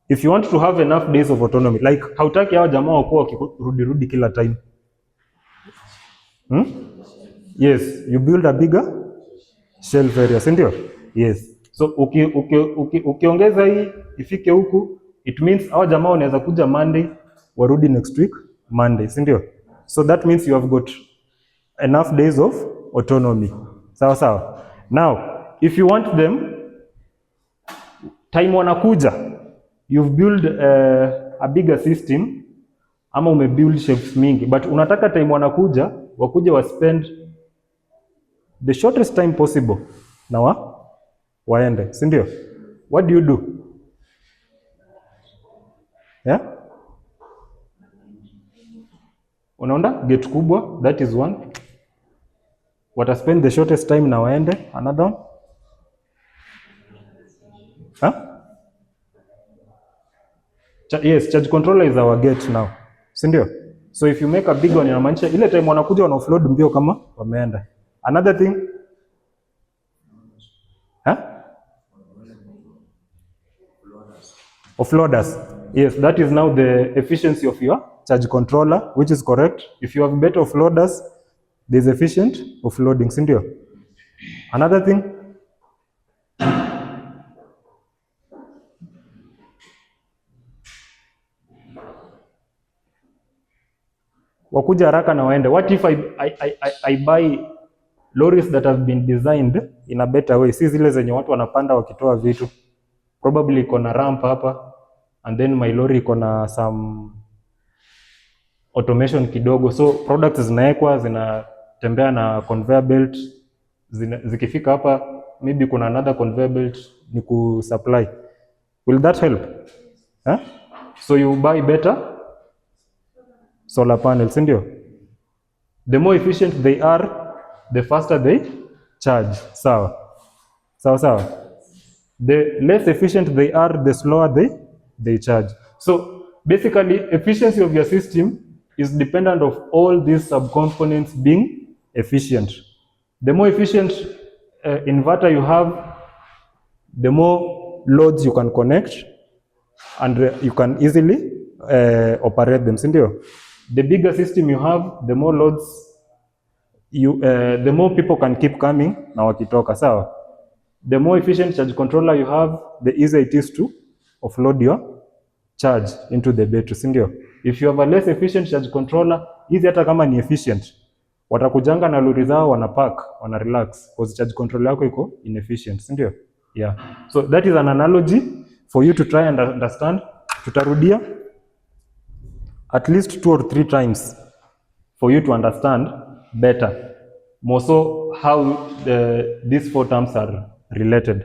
If you want to have enough days of autonomy, like hautaki hao jamaa wakuwa wakirudi kila time. Yes, you build a bigger shelf area, si ndio? Yes. So ukiongeza hii ifike huku, it means hao jamaa wanaweza kuja Monday, warudi next week Monday, si ndio? So that means you have got enough days of autonomy. Sawa sawa. Now, if you want them time wanakuja, you've built a bigger system ama umebuild shelves mingi, but unataka time wanakuja wakuja wa spend the shortest time possible na waende, si ndio? What do? Yeah? Unaona gate kubwa, that is one. Wata spend the shortest time na waende. Another one? Huh? Yes, charge controller is our gate now, si ndio? So if you make a big one, inamaanisha ile time wanakuja wana offload mbio kama wameenda. Another thing, huh? Offloaders. Yes, that is now the efficiency of your charge controller, which is correct. If you have better offloaders, there's efficient offloading, si ndio? Another thing, wakuja haraka na waende. What if I buy lorries that have been designed in a better way? Si zile zenye watu wanapanda wakitoa vitu. Probably iko na ramp hapa, and then my lorry iko na some automation kidogo, so products zinawekwa zinatembea na conveyor belt, zikifika hapa maybe kuna another conveyor belt ni kusupply. Will that help? Huh? So you buy better solar panels, ndio? The more efficient they are, the faster they charge. Sawa sawa. The less efficient they are, the slower they charge. So basically, efficiency of your system is dependent of all these subcomponents being efficient. The more efficient inverter you have, the more loads you can connect, and you can easily operate them, si ndio? The bigger system you have, the more loads the more people can keep coming na wakitoka, sawa? The more efficient charge controller you have, the easier it is to offload your charge into the battery, si ndio? If you have a less efficient charge controller, hizi hata kama ni efficient, watakujanga na lori zao, wana park, wana relax, because charge controller yako iko inefficient, si ndio? Yeah. So that is an analogy for you to try and understand. Tutarudia at least 2 or 3 times for you to understand better, more so how these 4 terms are related.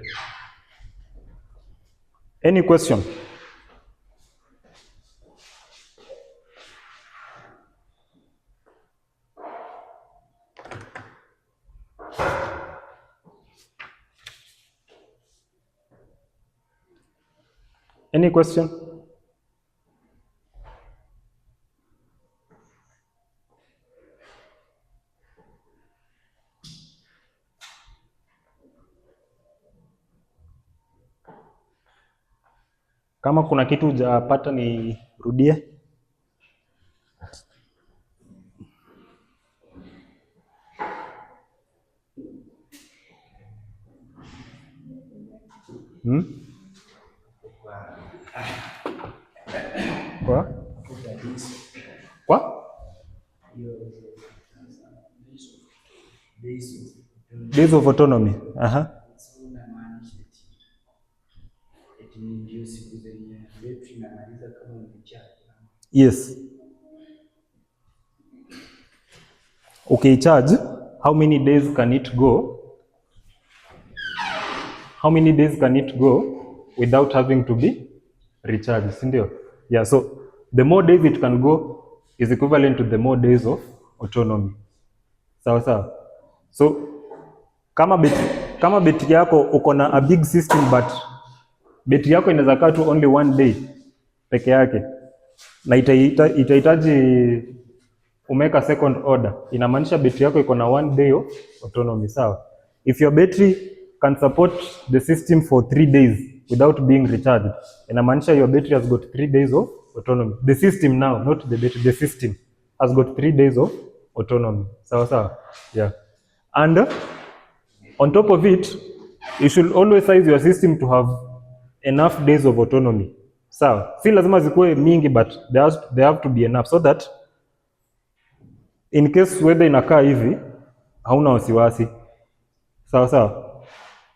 Any question? Any question? Kama kuna kitu hujapata nirudie. Kwa? Days of autonomy. Yes. Okay, charge. How many days can it go? How many days can it go without having to be recharged? Sindio? Yeah, so the more days it can go is equivalent to the more days of autonomy. Sawa sawa. So kama betri yako uko na a big system, but betri yako inaweza kaa tu only 1 day peke yake, na itahitaji umeka second order, inamaanisha battery yako iko na 1 day of autonomy, sawa? If your battery can support the system for 3 days without being recharged, inamaanisha your battery has got 3 days of autonomy. The system now, not the battery, the system has got 3 days of autonomy, sawa sawa? Yeah. And on top of it, you should always size your system to have enough days of autonomy. Sawa, si lazima zikuwe mingi, but they have to be enough so that in case weather inakaa hivi hauna wasiwasi. Sawa sawa,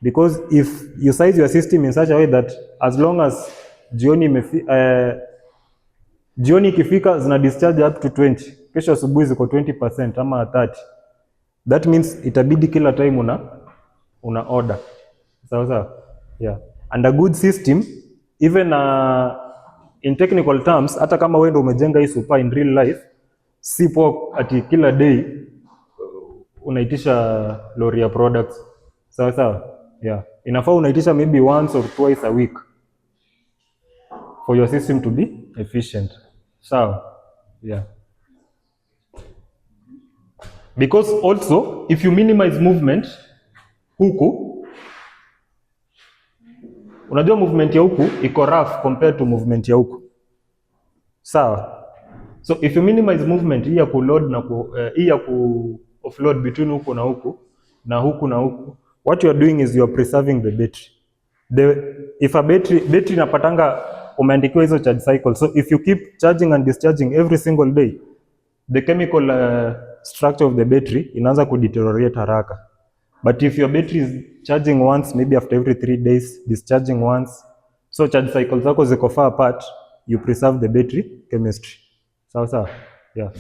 because if you size your system in such a way that as long as jioni ikifika zina discharge up to 20, kesho asubuhi ziko 20% ama 30, that means itabidi kila time una order. Sawa sawa, yeah. And a good system, even in technical terms, hata kama wewe ndio umejenga hii super in real life, si poa ati kila day unaitisha lori ya products. Sawa sawa, yeah. Inafaa unaitisha maybe once or twice a week for your system to be efficient. Sawa, yeah. Because also if you minimize movement huku, unajua movement ya huku iko rough compared to movement ya huku. Sawa. So if you minimize movement hii ya ku load na hii ya ku offload between huku na huku na huku na huku, what you are doing is you are preserving the battery. If a battery inapatanga umeandikiwa hizo charge cycle, so if you keep charging and discharging every single day, the chemical structure of the battery inaanza ku deteriorate haraka. But if your battery is charging once, maybe after every 3 days, discharging once, so charge cycles zako ziko far apart, you preserve the battery chemistry. Sawa sawa, yeah.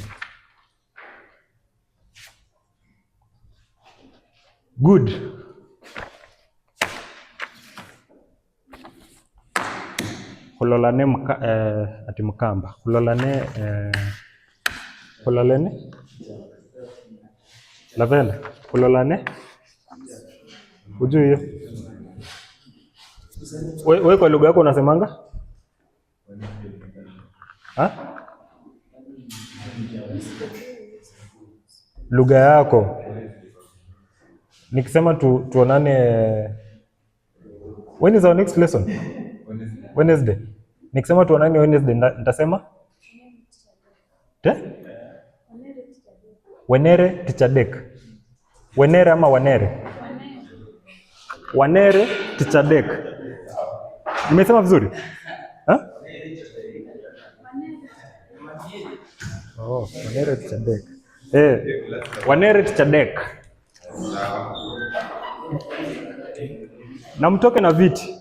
Good. Hulolane ati mkamba. Hulolane lavele. Hulolane. Ujui hiyo? Wewe kwa lugha yako unasemanga? Ha? Lugha yako. Nikisema tuonane, when is our next lesson? Wednesday. Nikisema tuonane Wednesday nitasema? Wenere teacher deck. Wenere ama wanere? Wanere teacher deck. Nimesema vizuri? Ha? Oh, wanere teacher deck. Wanere teacher deck. Na mtoke na viti.